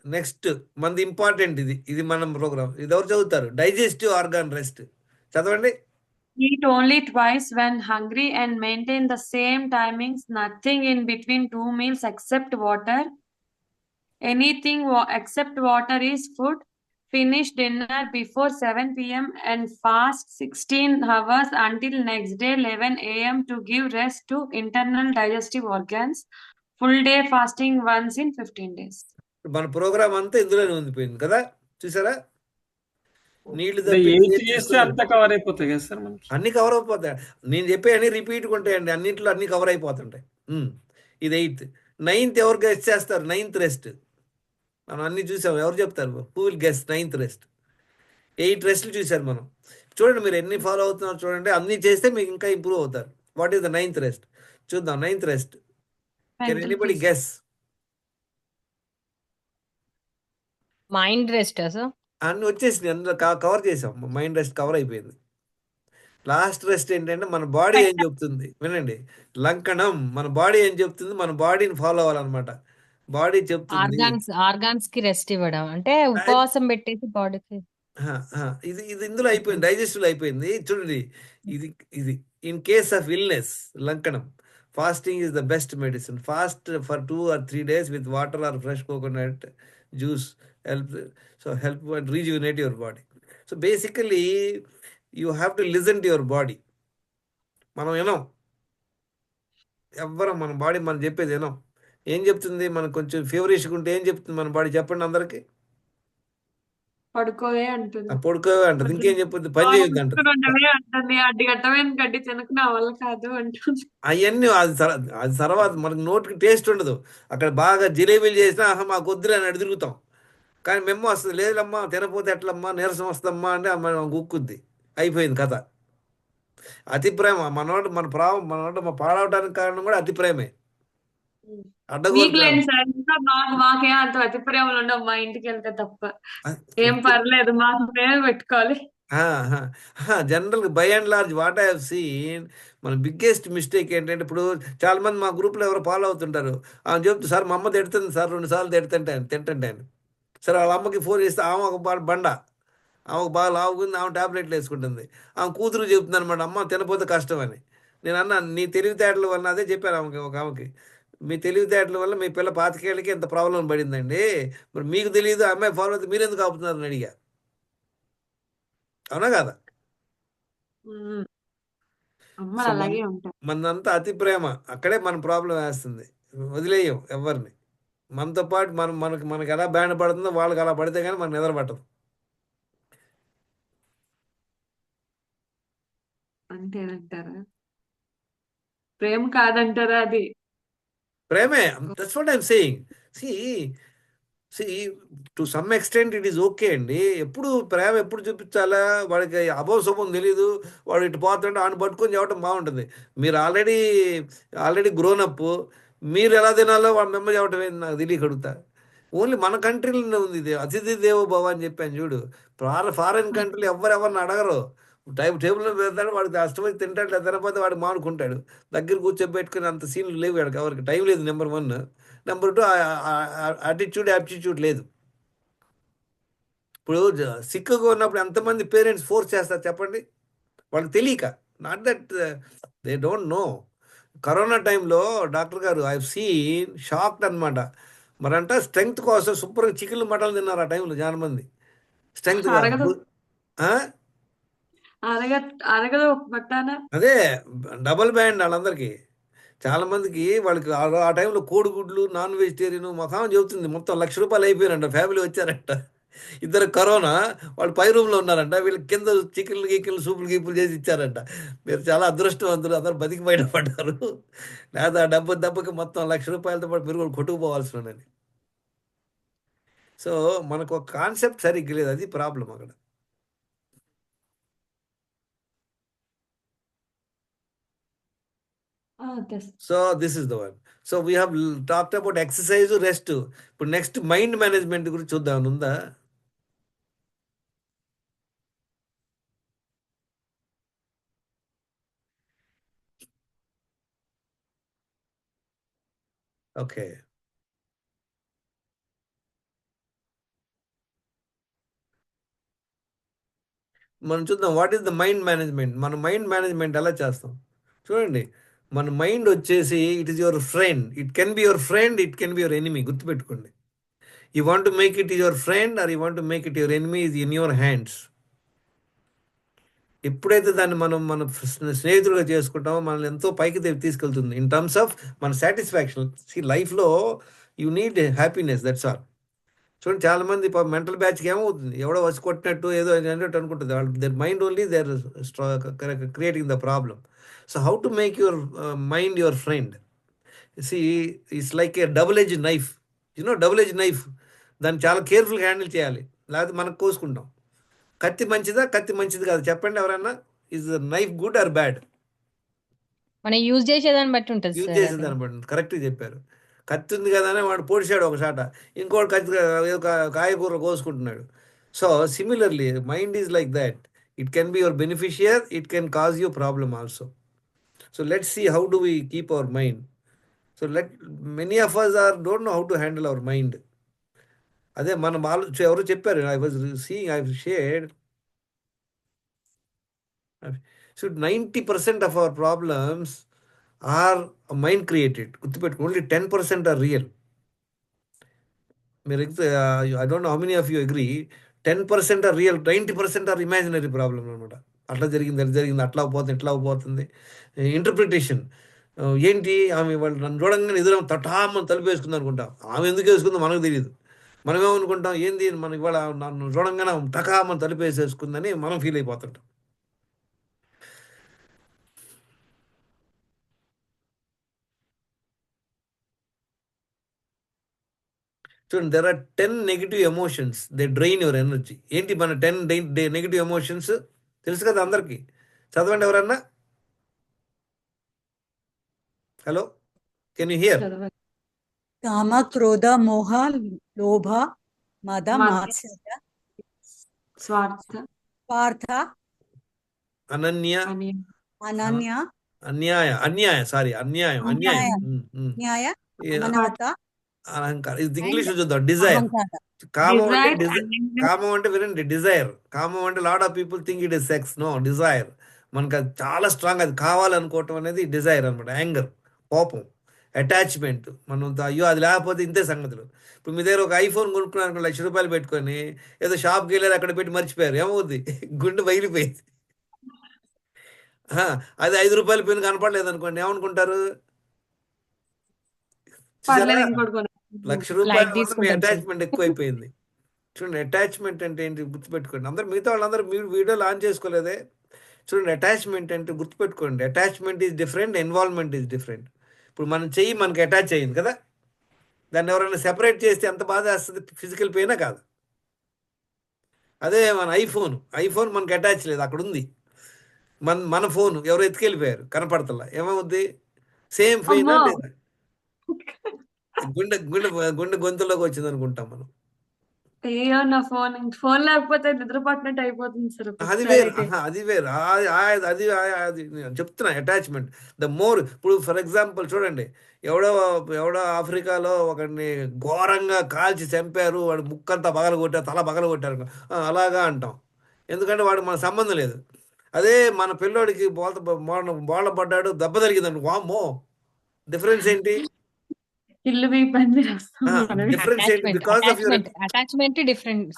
next మనది important, ఇది మనం programme. ఇది ఎవరు చదువుతారు? Digestive organ rest. చదవండి. Eat only twice when hungry and maintain the same timings. Nothing in between 2 meals except water. Anything except water is food. Finish dinner before 7 p.m. and fast 16 hours until next day 11 a.m. to give rest to internal digestive organs. Full day fasting once in 15 days. మన programme అంతా ఇందులోనే ఉండిపోయింది కదా, చూసారా? నీళ్లు చేస్తే అంతా cover అయిపోతాయి కదా సార్ మనకి. అన్ని కవర్ అయిపోతాయి. నేను చెప్పే అన్ని రిపీట్ ఉంటాయండి, అన్నింటిలో అన్ని కవర్ అయిపోతుంటాయి. ఇది 8th. 9th ఎవరు గెస్ట్ చేస్తారు? 9th rest. మనం అన్ని చూసాం. ఎవరు చెప్తారు? Who will guess 9th rest? 8 రెస్ట్లు చూసారు మనం. చూడండి, మీరు ఎన్ని ఫాలో అవుతున్నారు చూడండి. అన్ని చేస్తే మీకు ఇంకా ఇంప్రూవ్ అవుతారు. What is the 9th rest? చూద్దాం. 9th rest. Can anybody guess? Mind rest sir. అన్ని వచ్చేసింది, అందులో కవర్ చేసాం. మైండ్ రెస్ట్ కవర్ అయిపోయింది. లాస్ట్ రెస్ట్ ఏంటంటే మన బాడీ ఏం చెప్తుంది వినండి. లంకణం. మన బాడీ ఏం చెప్తుంది, మన బాడీని ఫాలో అవ్వాలన్నమాట. బాడీ చెప్తుంది. ఆర్గాన్స్ కి రెస్ట్ ఇవ్వడం అంటే ఉపవాసం పెట్టేసి బాడీకి. ఇది ఇది ఇందులో అయిపోయింది, డైజెస్టివ్ అయిపోయింది. చూడండి, ఇది ఇది ఇన్ కేస్ ఆఫ్ ఇల్నెస్ లంకనం, fasting is the best medicine. Fast for 2 or 3 days with water or fresh coconut juice help rejuvenate your body. So basically you have to listen to your body. మనం వినం, ఎవ్వరం మన body మనం చెప్పేది వినం. ఏం చెప్తుంది? మనకు కొంచెం ఫీవరిష్గా ఉంటే ఏం చెప్తుంది మన బాడీ? చెప్పండి అందరికి. పడుకోవే అంటుంది. పడుకోవే అంటది. ఇంకేం చెప్తుంది? పని చేయొద్దు అంటది. ఉండవే అంటుంది. అడ్డగట్టమైన గడ్డి తినకు నా వల్ల కాదు అంటుంది. అవన్నీ అది తర్వాత మనకు నోటికి టేస్ట్ ఉండదు. అక్కడ బాగా జిలేబీలు చేసినా మాకు వద్దులే అని అటు తిరుగుతాం. కానీ మేము వస్తుంది, లేదమ్మా తినపోతే ఎట్లమ్మా, నీరసం వస్తుందమ్మా అంటే అమ్మ గుక్కుద్ది. అయిపోయింది కథ. అతి ప్రేమ మనోడు మన పాడవడానికి కారణం కూడా అతి ప్రేమే. అడ్డగోలు ప్రేమ. మీకులేండి సార్, ఇంకా మాకేం అంత అతి ప్రేమలు ఉండవు. మా ఇంటికి వెళ్తే తప్ప ఏం పర్లేదు, మాకు ప్రేమ పెట్టుకోవాలి. General by and large what I have scene, మన బిగ్గెస్ట్ మిస్టేక్ ఏంటంటే, ఇప్పుడు చాలా మంది మా గ్రూప్లో ఎవరు ఫాలో అవుతుంటారు. ఆమె చెప్తుంది, సార్ మా అమ్మ తిడుతుంది సార్, 2 సార్లు తింటుంటే సరే వాళ్ళ అమ్మకి ఫోన్ చేస్తే ఆమె ఒక బండ, ఆమెకు బాగా లావుకుంది, ఆమె టాబ్లెట్లు వేసుకుంటుంది. ఆమె కూతురు చెప్తుంది అనమాట, అమ్మ తినపోతే కష్టం అని. నేను అన్నా, నీ తెలివితేటల వల్ల, అదే చెప్పాను ఆమెకి, మీ తెలివితేటల వల్ల మీ పిల్ల 25 ఏళ్ళకి ఎంత ప్రాబ్లం పడిందండి, మరి మీకు తెలియదు, అమ్మాయి ఫాలో అయితే మీరు ఎందుకు ఆపుతున్నారని అడిగా. అవునా కదా? అమ్మలు అలాగే ఉంటారు. మనంతా అతి ప్రేమ, అక్కడే మన ప్రాబ్లం వేస్తుంది. వదిలేయం ఎవరిని. మనతో పాటు మనకి ఎలా బ్యాండ్ పడుతుందో వాళ్ళకి అలా పడితే కానీ మనకు నిద్ర పట్టదు. అంతేనంటారా? ప్రేమ కాదంటారా అది? ప్రేమే. That's what I'm saying. See to some extent it is okay అండి. ఎప్పుడు ప్రేమ ఎప్పుడు చూపించాలా? వాడికి అభం శుభం తెలీదు, వాడు ఇటు పోతుంటే ఆయన పట్టుకొని చెప్పడం బాగుంటుంది. మీరు ఆల్రెడీ గ్రోన్ అప్, మీరు ఎలా తినాలో వాడు మిమ్మల్ని చెప్పడం ఏంది నాకు తెలియక అడుగుతా. ఓన్లీ మన కంట్రీలోనే ఉంది ఇది, అతిథి దేవో భవ అని చెప్పాను చూడు. ఫారెన్ కంట్రీలు ఎవరెవరిని అడగరు. టేబుల్లో పెడతాడు, వాడికి అష్టమైతే తింటాడు, తినకపోతే వాడు మానుకుంటాడు. దగ్గర కూర్చోబెట్టుకుని అంత సీన్లు లేవు వాడికి, ఎవరికి టైం లేదు. నెంబర్ 1. నెంబర్ 2, యాటిట్యూడ్ యాప్టిట్యూడ్ లేదు. ఇప్పుడు సిక్కుగా ఉన్నప్పుడు ఎంతమంది పేరెంట్స్ ఫోర్స్ చేస్తారు చెప్పండి? వాళ్ళకి తెలియక, not that they don't know. Corona టైంలో డాక్టర్ గారు ఐ సీన్ షాక్డ్ అనమాట. మరంట స్ట్రెంగ్త్ కోసం సూపర్గా చికెన్లు మటన్లు తిన్నారు ఆ టైంలో చాలా మంది. స్ట్రెంగ్త్ అరగదు పట్టానా. అదే డబల్ బ్యాండ్ వాళ్ళందరికీ. చాలా మందికి వాళ్ళకి ఆ టైంలో కోడిగుడ్లు, నాన్ వెజిటేరియన్, మొఖం చెబుతుంది మొత్తం ₹1,00,000 అయిపోయారంట. ఫ్యామిలీ వచ్చారంట, ఇద్దరు కరోనా, వాళ్ళు పై రూమ్లో ఉన్నారంట, వీళ్ళకి కింద చికెన్లు గీకెన్లు సూపులు గీపులు చేసి ఇచ్చారంట. మీరు చాలా అదృష్టవంతులు, అందరూ బతికి బయటపడ్డారు. లేదా ఆ దెబ్బకి మొత్తం ₹1,00,000తో పాటు మీరు కూడా కొట్టుకుపోవాల్సి. సో మనకు ఒక కాన్సెప్ట్ సరిగ్గా లేదు, అది ప్రాబ్లం అక్కడ. So this is the one. So we have talked about exercise, rest. ఇప్పుడు నెక్స్ట్ మైండ్ మేనేజ్మెంట్ గురించి చూద్దాం. ఉందా? ఓకే, మనం చూద్దాం what is the mind management. మన మైండ్ మేనేజ్మెంట్ ఎలా చేస్తాం చూడండి. మన మైండ్ వచ్చేసి it is your friend. It can be your friend, it can be your enemy. గుర్తుపెట్టుకోండి. You want to make it your friend or you want to make it your enemy is in your hands. ఎప్పుడైతే దాన్ని మన స్నేహితులుగా చేసుకుంటామో మనల్ని ఎంతో పైకి తీసుకెళ్తుంది ఇన్ టర్మ్స్ ఆఫ్ మన సాటిస్ఫాక్షన్. లైఫ్లో you need happiness, that's all. చూడండి, చాలా మంది మెంటల్ బ్యాచ్కి ఏమవుతుంది, ఎవడో వచ్చి కొట్టినట్టు ఏదో అన్నట్టు అనుకుంటుంది. వాళ్ళు their mind only they're creating the problem. So how to make your mind your friend? It's like a double edge knife. Double edge knife, దాన్ని చాలా కేర్ఫుల్గా హ్యాండిల్ చేయాలి, లేకపోతే మనకు కోసుకుంటాం. కత్తి మంచిదా, కత్తి మంచిది కాదు చెప్పండి ఎవరన్నా. Is knife good or bad? మనం యూజ్ చేసేదాన్ని బట్టి ఉంటుంది. యూజ్ చేసేదాన్ని బట్టి. కరెక్ట్గా చెప్పారు. కత్తి ఉంది కదా అని వాడు పొడిచాడు ఒక షాట, ఇంకోటి కత్తి కాయకూర కోసుకుంటున్నాడు. So similarly mind is like that. It can be your beneficiary, it can cause you problem also. So let's see how do we keep our mind. So many of us don't know how to handle our mind. అదే మనం ఎవరు చెప్పారు, I was seeing, I shared. So 90% of our problems are mind created. గుర్తుపెట్టుకో, only 10% are real. మీరు I don't know how many of you agree, 10% are real, 90% are imaginary problem అనమాట. అట్లా జరిగింది, అది జరిగింది, అట్లా పోతుంది, ఇట్లా పోతుంది. ఇంటర్ప్రిటేషన్ ఏంటి, ఆమె వాళ్ళు నన్ను చూడంగానే ఎదురు తటామని తలుపు వేసుకుంది అనుకుంటాం. ఆమె ఎందుకు వేసుకుందో మనకు తెలియదు. మనమేమనుకుంటాం, ఏంది మనం ఇవాళ నన్ను చూడంగానే టకామని తలుపు వేసేసుకుందని మనం ఫీల్ అయిపోతుంటాం. చూడండి, there are 10 negative emotions, they drain your energy. ఏంటి మన 10 నెగిటివ్ ఎమోషన్స్ తెలుసు కదా అందరికీ? చదవండి ఎవరన్నా. Hello, can you hear? కామ, క్రోధ, మోహ, లోభ, మద, మాత్సర్య, స్వార్థ, స్వార్థ, అనన్య, అనన్య, అన్యాయం. న్యాయ, అమనవత, అహంకారం. ఇది ఇంగ్లీష్ చూద్దాం. డిజైర్. అహంకార. కామం అంటే వినండి, డిజైర్. కామం అంటే lot of people think it is sex. No, desire. మనకు అది చాలా స్ట్రాంగ్, అది కావాలనుకోవటం అనేది డిజైర్ అనమాట. యాంగర్, కోపం, అటాచ్మెంట్. మనం అయ్యో అది లేకపోతే ఇంతే సంగతులు. ఇప్పుడు మీ దగ్గర ఒక ఐఫోన్ కొనుక్కున్నారు, ₹1,00,000 పెట్టుకొని ఏదో షాప్కి వెళ్ళారు, అక్కడ పెట్టి మర్చిపోయారు, ఏమవుద్ది? గుండె బయలిపోయింది. అది ₹5 పెన్ కనపడలేదు అనుకోండి, ఏమనుకుంటారు? ₹1,00,000 మీ అటాచ్మెంట్ ఎక్కువైపోయింది. చూడండి, అటాచ్మెంట్ అంటే ఏంటి గుర్తుపెట్టుకోండి. అందరు మిగతా వాళ్ళందరూ మీరు వీడియోలు ఆన్ చేసుకోలేదే. చూడండి, అటాచ్మెంట్ అంటే గుర్తుపెట్టుకోండి, attachment is different, involvement is different. ఇప్పుడు మనం చెయ్యి మనకి అటాచ్ అయ్యింది కదా, దాన్ని ఎవరైనా సెపరేట్ చేస్తే ఎంత బాధ వేస్తుంది? ఫిజికల్ పెయినా కాదు? అదే మన ఐఫోన్ మనకి అటాచ్ లేదు, అక్కడ ఉంది. మన ఫోన్ ఎవరో ఎత్తుకెళ్ళిపోయారు, కనపడతలా, ఏమవుద్ది? సేమ్ పెయినా లేదా? గుండె గొంతులోకి వచ్చింది అనుకుంటాం మనం. అయ్యో, నా ఫోన్ లేకపోతే నిద్ర పట్టినట్టు అయిపోతుంది సార్. అది వేరు. అది నేను చెప్తున్నా, అటాచ్మెంట్. ద మోర్, ఇప్పుడు ఫర్ ఎగ్జాంపుల్ చూడండి, ఎవడో ఆఫ్రికాలో ఒకడిని ఘోరంగా కాల్చి చంపారు, వాడు ముక్కంతా పగలగొట్టారు, తల పగలగొట్టారు, అలాగా అంటాం. ఎందుకంటే వాడు మన సంబంధం లేదు. అదే మన పిల్లోడికి బోళ్ళ పడ్డాడు, దెబ్బ తగిలిందండి, వామ్మో, డిఫరెన్స్ ఏంటి? ఇల్లు పంది డిఫరెన్స్ ఏంటి? Because of your attachment different.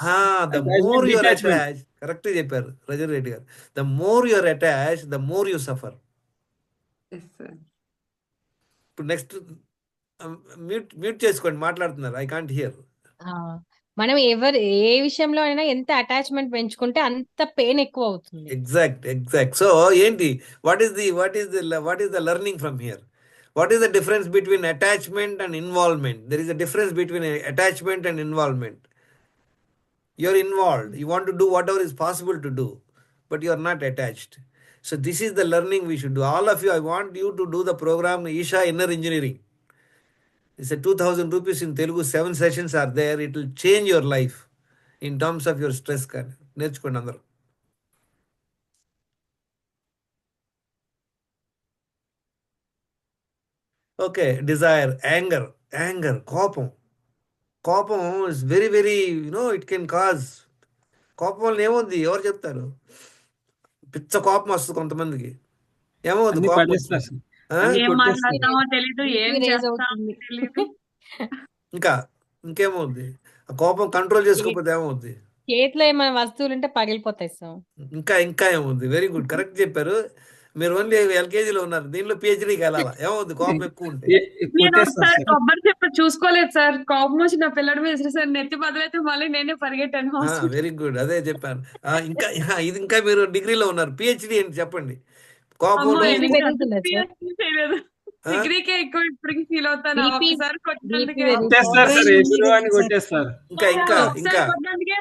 The more your attach, correct చెప్పారు రజన్ రెడ్డి గారు. The more your attach, the more you suffer. ఇప్పుడు నెక్స్ట్ మ్యూట్ చేసుకోండి, మాట్లాడుతున్నారు, ఐ కాంట్ హియర్. మనం ఏ విషయంలో అయినా ఎంత అటాచ్మెంట్ పెంచుకుంటే అంత పెయిన్ ఎక్కువ అవుతుంది. ఎగ్జాక్ట్. సో ఏంటి, what is the learning from here? What is the difference between attachment and involvement? There is a difference between attachment and involvement. You're involved. You want to do whatever is possible to do, but you are not attached. So this is the learning we should do. All of you, I want you to do the program Isha Inner Engineering. It's a 2,000 rupees in Telugu. 7 sessions are there. It will change your life in terms of your stress. నేర్చుకోండి అందరూ. Okay, Dzire, anger, కోపం is very very it can cause. కోపం వల్ల ఏమవుద్ది, ఎవరు చెప్తారు? పిచ్చ కోపం వస్తుంది కొంతమందికి, ఏమవుద్ది? కోపం ఇంకేమవుద్ది? ఆ కోపం కంట్రోల్ చేసుకోకపోతే ఏమవుద్ది? చేతిలో ఏమైనా వస్తువులు ఉంటే పగిలిపోతాయి సార్. ఇంకా ఏమవుద్ది? వెరీ గుడ్, కరెక్ట్ చెప్పారు. మీరు ఓన్లీ ఎల్కేజీలో ఉన్నారు, దీనిలో పిహెచ్డీకి వెళ్ళాలా? ఏమవుద్ది కోపం ఎక్కువ ఉంటే? కొబ్బరి చెప్ప చూసుకోలేదు సార్, కోపం వచ్చి నా పిల్లడి మీద సార్ నెత్తి బదులైతే మళ్ళీ నేనే పరిగెట్టాను. వెరీ గుడ్, అదే చెప్పాను. ఇంకా మీరు డిగ్రీలో ఉన్నారు, పిహెచ్డీ ఏంటి చెప్పండి? కోపం డిగ్రీకే ఎక్కువ ఇప్పటికి ఫీల్ అవుతాను. కొట్టినందుకే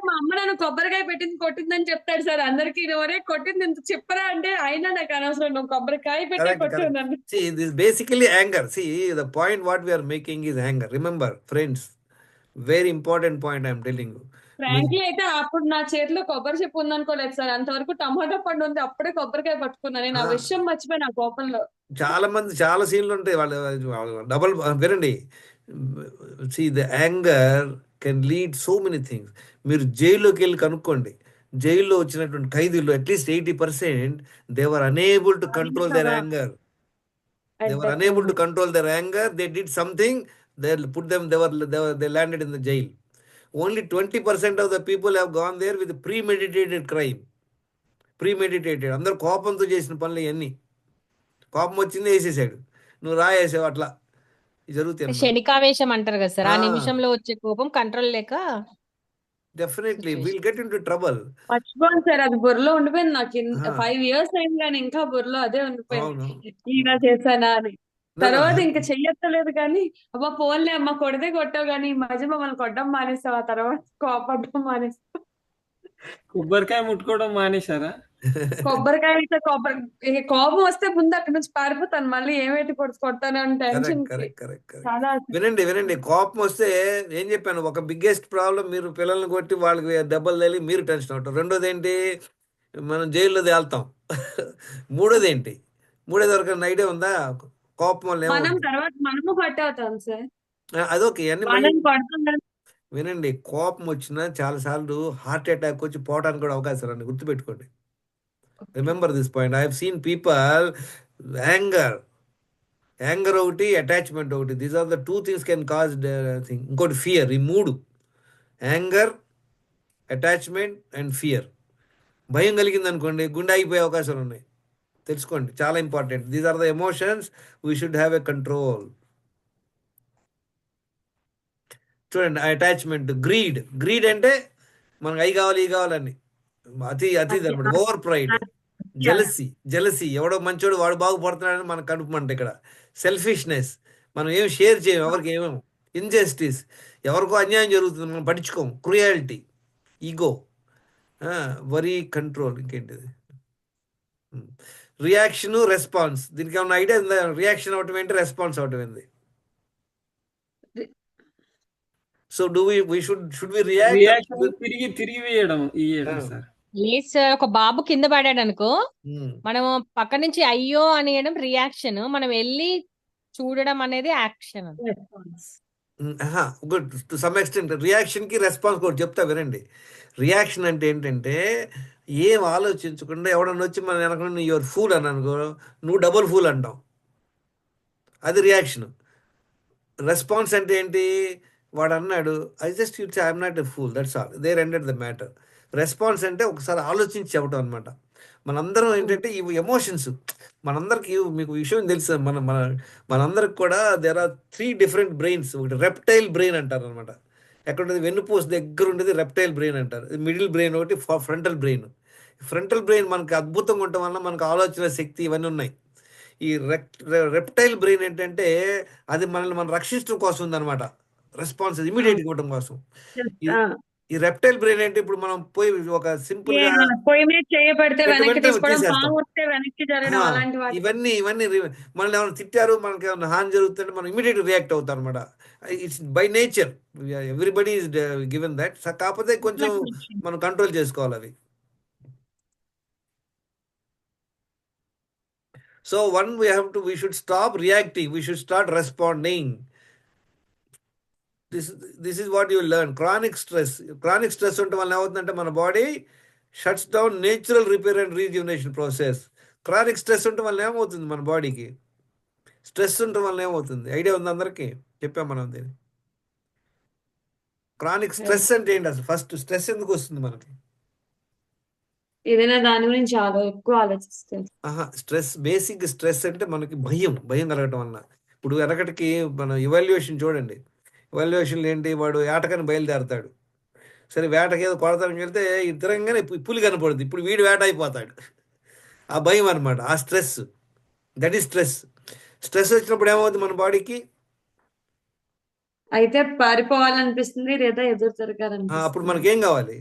మా అమ్మ నన్ను కొబ్బరికాయ కొట్టిందని చెప్తాడు సార్ అందరికి. ఒరే కొట్టింది ఇంత చెప్పరా అంటే, అయినా నాకు అనవసరం, నువ్వు కొబ్బరికాయ పెట్టి కొట్టాను. See, this is basically anger. See, the point what we are making is anger. Remember, friends, very important point I am telling you. Frankly అయితే అప్పుడు నా చేతిలో కొబ్బరి చెప్పు ఉందనుకోలేదు సార్. అంతవరకు టమాటా పండు ఉంది. అప్పుడే కొబ్బరికాయ పట్టుకున్నా. నేను ఆ విషయం మర్చిపోయిన ఆ కోపంలో. చాలా మంది చాలా సీన్లు ఉంటాయి వాళ్ళు డబల్. వినండి, see the anger can lead so many things. మీరు జైల్లోకి వెళ్ళి కనుక్కోండి, జైల్లో వచ్చినటువంటి ఖైదీలు at least 80% they were unable to control their anger. They were unable to control their anger. They did something. They put them. They landed in the jail. Only 20% of the people have gone there with premeditated crime. Premeditated. అందరు కోపంతో చేసిన పనులు ఇవన్నీ. కోపం వచ్చింది వేసేసాడు, నువ్వు రాయేసావు, అట్లా జరుగుతాయి అన్నమాట. క్షణికావేశం అంటారు కదా సార్, ఆ ఆ. నిమిషంలో వచ్చే కోపం కంట్రోల్ లేక definitely will get in to trouble. మర్చిపోను సార్, అది బుర్రలో ఉండిపోయింది నాకు. ఆ. 5 years అయింది కానీ ఇంకా బుర్రలో అదే ఉండిపోయింది. అవును. ఇలా చేశానా అని. No, no. తర్వాత ఇంకా చెయ్యక్కలేదు కానీ, అబ్బా పోన్లే అమ్మ, కొడితే కొట్టావు కానీ ఈ మధ్య మమ్మల్ని కొట్టడం మానేస్తావు, ఆ తర్వాత కోపడడం మానేస్తావు. కొబ్బరికాయ ముట్టుకోవడం మానేశారా? కొబ్బరికాయ అయితే కోపం వస్తే ముందు అక్కడి నుంచి పారిపోతాను, మళ్ళీ ఏమేటి కొడతాను అని టెన్షన్ కరెక్ట్. చాలా. వినండి, కోపం వస్తే ఏం చెప్పాను, ఒక బిగ్గెస్ట్ ప్రాబ్లం, మీరు పిల్లల్ని కొట్టి వాళ్ళకి దెబ్బలు తగిలి మీరు టెన్షన్ అవుతారు. రెండోది ఏంటి, మనం జైల్లో తేలుతాం. మూడోది ఏంటి, మూడోది ఎవరికైనా ఐడియా ఉందా? కోపం వల్ల మనం ఏమవుతుంది? తర్వాత మనము పట్టే అవుతాం సార్. అదొకే అన్ని మళ్ళీ వాళ్ళని కొడతాం. వినండి, కోపం వచ్చినా చాలాసార్లు హార్ట్ అటాక్ వచ్చి పోవడానికి కూడా అవకాశాలు అండి, గుర్తుపెట్టుకోండి. Remember this point. I have seen people anger ఒకటి, అటాచ్మెంట్ ఒకటి. These are the 2 things can cause thing. ఇంకోటి ఫియర్. ఈ 3, యాంగర్, అటాచ్మెంట్ అండ్ ఫియర్. భయం కలిగింది అనుకోండి, గుండె ఆగిపోయే అవకాశాలు ఉన్నాయి. తెలుసుకోండి, చాలా important. These are the emotions we should have a control. చూడండి, అటాచ్మెంట్, గ్రీడ్ అంటే మనకు అవి కావాలి ఈ కావాలని అతి అనమాట. ఓవర్ ప్రైడ్, జెలసీ, ఎవడో మంచోడు వాడు బాగుపడుతున్నాడని మనకు కడుపుమంట. ఇక్కడ సెల్ఫిష్నెస్, మనం ఏం షేర్ చేయం ఎవరికి, ఏమేమో. ఇన్జస్టిస్, ఎవరికో అన్యాయం జరుగుతుంది మనం పట్టించుకోం. Cruelty, ego, worry, control. ఇంకేంటిది, రియాక్షన్, రెస్పాన్స్. దీనికి ఏమన్నా ఐడియా ఉందా? రియాక్షన్ అవటం ఏంటి, రెస్పాన్స్ అవటం ఏంటి? So should we reaction react? తిరిగి వేయడం సార్. లేదు సార్, ఒక బాబు కింద పడాడు అనుకో, మనం పక్క నుంచి అయ్యో అనేయడం రియాక్షన్, మనం వెళ్ళి చూడడం అనేది action. Good. To some extent reaction కి రెస్పాన్స్ కూడా చెప్తా వినండి. రియాక్షన్ అంటే ఏంటంటే, ఏం ఆలోచించకుండా ఎవడన్నా వచ్చి మన వెనక యువర్ ఫూల్ అని అనుకో, నువ్వు డబుల్ ఫూల్ అంటాం, అది రియాక్షన్. రెస్పాన్స్ అంటే ఏంటి, వాడు అన్నాడు, I just you say I'm not a fool, that's all, there ended the matter. Response అంటే ఒకసారి ఆలోచించి చెప్పడం అనమాట. మనందరం ఏంటంటే ఇవి ఎమోషన్స్ మనందరికి, మీకు విషయం తెలుసు, మనందరికి కూడా దేర్ ఆర్ 3 different బ్రెయిన్స్. ఒకటి రెప్టైల్ బ్రెయిన్ అంటారు అనమాట. ఎక్కడ ఉండేది, వెన్నుపూస దగ్గర ఉండేది రెప్టైల్ బ్రెయిన్ అంటారు. మిడిల్ బ్రెయిన్ ఒకటి, ఫ్రంటల్ బ్రెయిన్. ఫ్రంటల్ బ్రెయిన్ మనకి అద్భుతంగా ఉండటం వల్ల మనకు ఆలోచన శక్తి ఇవన్నీ ఉన్నాయి. ఈ రెప్టైల్ బ్రెయిన్ ఏంటంటే అది మనల్ని మనం రక్షించడం కోసం ఉందన్నమాట. రెస్పాన్స్ ఇమీడియట్ ఇవ్వడం కోసం. ఈ రెప్టైల్ బ్రెయిన్ ఏంటి, ఇప్పుడు మనం పోయి ఒక సింపుల్ గా పొయ్యి మీద చేయబడితే వెనక్కి తీసుకోవడం, తీసేస్తాం. పాము వస్తే వెనక్కి జరగడం, అలాంటి వాటి. ఇవన్నీ మనల్ని ఏమైనా తిట్టారు, మనకి ఏమైనా హాని జరుగుతుంటే మనం ఇమీడియట్ రియాక్ట్ అవుతాం అనమాట. It's by nature, everybody is given that. కాకపోతే కొంచెం మనం కంట్రోల్ చేసుకోవాలి అవి. So we should stop reacting, we should start responding. This is what you learn. Chronic stress ఉండటం వల్ల ఏమవుతుందంటే మన body shuts down natural repair and rejuvenation process. Chronic stress ఉండటం వల్ల ఏమవుతుంది మన బాడీకి, స్ట్రెస్ ఉండటం వల్ల ఏమవుతుంది ఐడియా ఉంది అందరికీ? చెప్పాం మనం దీన్ని. క్రానిక్ స్ట్రెస్ అంటే ఏంటి అసలు? ఫస్ట్ స్ట్రెస్ ఎందుకు వస్తుంది మనకి? ఏదైనా దాని గురించి ఎక్కువ ఆలోచిస్తుంది. స్ట్రెస్, బేసిక్ స్ట్రెస్ అంటే మనకి భయం కలగటం వల్ల. ఇప్పుడు వెనకటికి మన ఇవాల్యుయేషన్ చూడండి. ఇవాల్యుయేషన్లు ఏంటి, వాడు వేటకని బయలుదేరతాడు. సరే వేటకి ఏదో కొడతానికి వెళ్తే ఇద్దరంగానే పులి కనపడుతుంది, ఇప్పుడు వీడు వేట అయిపోతాడు. ఆ భయం అనమాట, ఆ stress. That is stress. Stress వచ్చినప్పుడు ఏమవుతుంది మన బాడీకి? అయితే పారిపోవాలనిపిస్తుంది లేదా ఎదురు తిరగాలనిపిస్తుంది. అప్పుడు మనకేం కావాలి?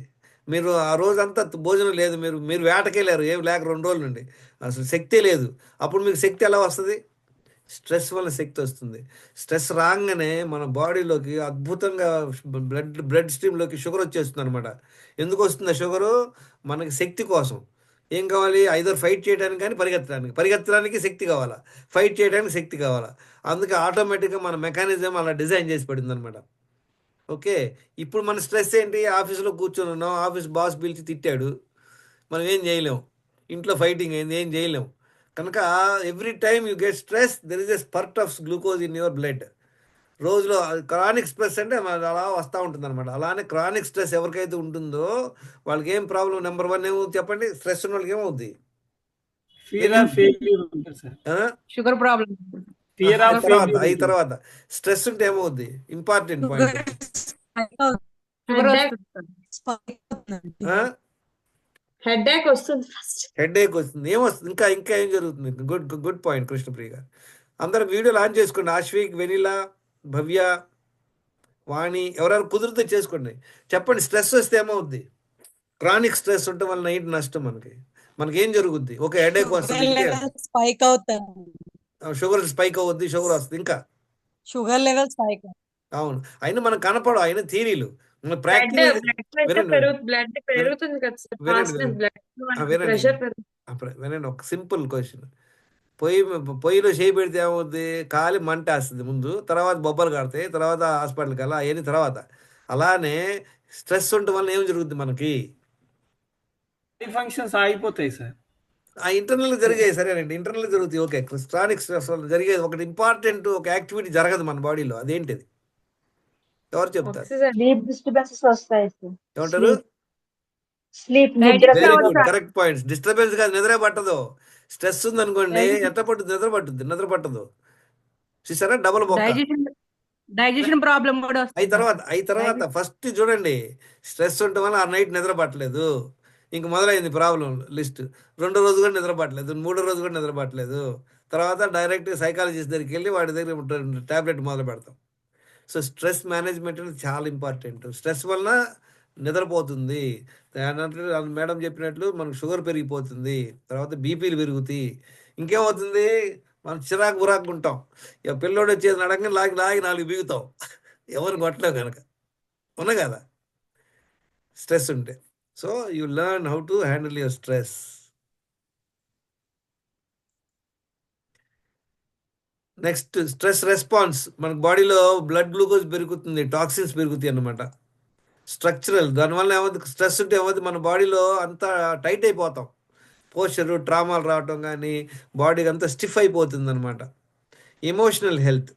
మీరు ఆ రోజంతా భోజనం లేదు, మీరు వేటకెళ్ళారు, ఏం లేక 2 రోజుల నుండి అసలు శక్తే లేదు. అప్పుడు మీకు శక్తి ఎలా వస్తుంది? స్ట్రెస్ వల్ల శక్తి వస్తుంది. స్ట్రెస్ రాగానే మన బాడీలోకి అద్భుతంగా బ్లడ్ స్ట్రీమ్లోకి షుగర్ వచ్చేస్తుంది అనమాట. ఎందుకు వస్తుంది ఆ షుగరు? మనకి శక్తి కోసం. ఏం కావాలి? ఐదర్ ఫైట్ చేయడానికి కానీ పరిగెత్తడానికి శక్తి కావాలా, ఫైట్ చేయడానికి శక్తి కావాలా. అందుకే ఆటోమేటిక్గా మన మెకానిజం అలా డిజైన్ చేసి పడింది అనమాట. ఓకే, ఇప్పుడు మన స్ట్రెస్ ఏంటి? ఆఫీస్లో కూర్చొని ఉన్నాం, ఆఫీస్ బాస్ పిలిచి తిట్టాడు, మనం ఏం చేయలేం. ఇంట్లో ఫైటింగ్ అయింది, ఏం చేయలేం. కనుక every time you get stress, there is a spurt of glucose in your blood. రోజులో క్రానిక్ స్ట్రెస్ అంటే అలా వస్తూ ఉంటుంది అనమాట. అలానే క్రానిక్ స్ట్రెస్ ఎవరికైతే ఉంటుందో వాళ్ళకి ఏం ప్రాబ్లం? నెంబర్ 1 ఏమవుతుంది చెప్పండి? స్ట్రెస్ ఉన్న వాళ్ళకి ఏమవుద్ది? ఫియర్ ఆఫ్ ఫెయిల్యూర్ ఉంటుంది sir. Sugar problem. Fear of failure. తర్వాత స్ట్రెస్ ఉంటే ఏమవుద్ది? Important point. Sugar Headache. వస్తుంది. స్పైక్ అవుతుందండి. హెడేక్ వస్తుంది ఫస్ట్. హెడేక్ వస్తుంది. ఏమొస్తుంది? ఇంకా ఏం జరుగుతుంది? గుడ్ పాయింట్ కృష్ణప్రియ గారు. అందరూ వీడియోలు ఆన్ చేసుకోండి. ఆశ్విక్, వెనిలా, భవ్య, వాణి, ఎవరైనా కుదిరితే చేసుకోండి. చెప్పండి, స్ట్రెస్ వస్తే ఏమవుద్ది? క్రానిక్ స్ట్రెస్ ఉండటం వల్ల ఏంటి నష్టం? మనకి ఏం జరుగుద్ది? ఒక హెడేక్ వస్తుంది, స్పైక్ అవుతుంది. షుగర్ స్పైక్ అవుద్ది, షుగర్ వస్తుంది, ఇంకా షుగర్ లెవెల్ స్పైక్. అవును. అయినా మనకు కనపడవు, అయినా థీరీలు. మన బ్లడ్ ప్రాక్టికల్ ప్రెషర్ బ్లడ్ పెరుగుతుంది కదా సార్. వినండి. బ్లడ్ ప్రెషర్ పెరుగుతుంది. అప్పుడు వినండి, ఒక సింపుల్ క్వశ్చన్. పొయ్యిలో చేయి పెడితే ఏమవుద్ది? కాలి మంట వేస్తుంది ముందు, తర్వాత బొబ్బలు కాడతాయి, తర్వాత హాస్పిటల్కి వెళ్ళా అవన్నీ తర్వాత. అలానే స్ట్రెస్ ఉండటం వల్ల ఏం జరుగుద్ది మనకి? ఫంక్షన్స్ ఆగిపోతాయి సార్. ఆ ఇంటర్నల్ జరిగాయి, సరేనండి, ఇంటర్నల్ జరుగుతాయి. ఓకే, క్రానిక్ స్ట్రెస్ వల్ల జరిగేది ఒకటి ఇంపార్టెంట్, ఒక యాక్టివిటీ జరగదు మన బాడీలో. అదేంటిది? ఎవరు చెప్తారు? స్లీప్ డిస్టర్బెన్సెస్ వస్తాయి సార్. ఏమంటారు? స్లీప్ Digestion వెరీ అవ్వదు good, sir. Correct points. Disturbance కాదు, నిద్ర పట్టదు. స్ట్రెస్ ఉందనుకోండి, ఎట్ట పట్టుద్ది? నిద్ర పట్టదు. చూసారా? డబుల్ బొక్క. డైజెషన్ ప్రాబ్లం కూడా అయి తర్వాత ఫస్ట్ చూడండి, స్ట్రెస్ ఉండటం వల్ల ఆ నైట్ నిద్ర పట్టలేదు, ఇంక మొదలైంది ప్రాబ్లం లిస్ట్. 2వ రోజు కూడా నిద్ర పట్టలేదు, 3వ రోజు కూడా నిద్ర పట్టలేదు. తర్వాత డైరెక్ట్ సైకాలజిస్ట్ దగ్గరికి వెళ్ళి వాడి దగ్గర టాబ్లెట్ మొదలు పెడతాం. సో స్ట్రెస్ మేనేజ్మెంట్ అనేది చాలా ఇంపార్టెంట్. స్ట్రెస్ వలన నిద్రపోతుంది, మేడం చెప్పినట్లు మనకు షుగర్ పెరిగిపోతుంది, తర్వాత బీపీలు పెరుగుతాయి. ఇంకేమవుతుంది? మనం చిరాకు బురాకు ఉంటాం. ఇక పిల్లోడు వచ్చేది నడక లాగి 4 బిగుతాం, ఎవరు కొట్టలేవు కనుక. ఉన్నా కదా స్ట్రెస్ ఉంటే. So you learn how to handle your stress. Next, stress response. మనకు బాడీలో బ్లడ్ గ్లూకోజ్ పెరుగుతుంది, టాక్సిన్స్ పెరుగుతాయి అన్నమాట. స్ట్రక్చరల్. దానివల్ల ఏమవుతుంది? స్ట్రెస్ ఉంటే ఏమవుతుంది? మన బాడీలో అంతా టైట్ అయిపోతాం, పోస్చరు, ట్రామాలు రావటం కానీ, బాడీకి అంతా స్టిఫ్ అయిపోతుంది అనమాట. ఎమోషనల్ హెల్త్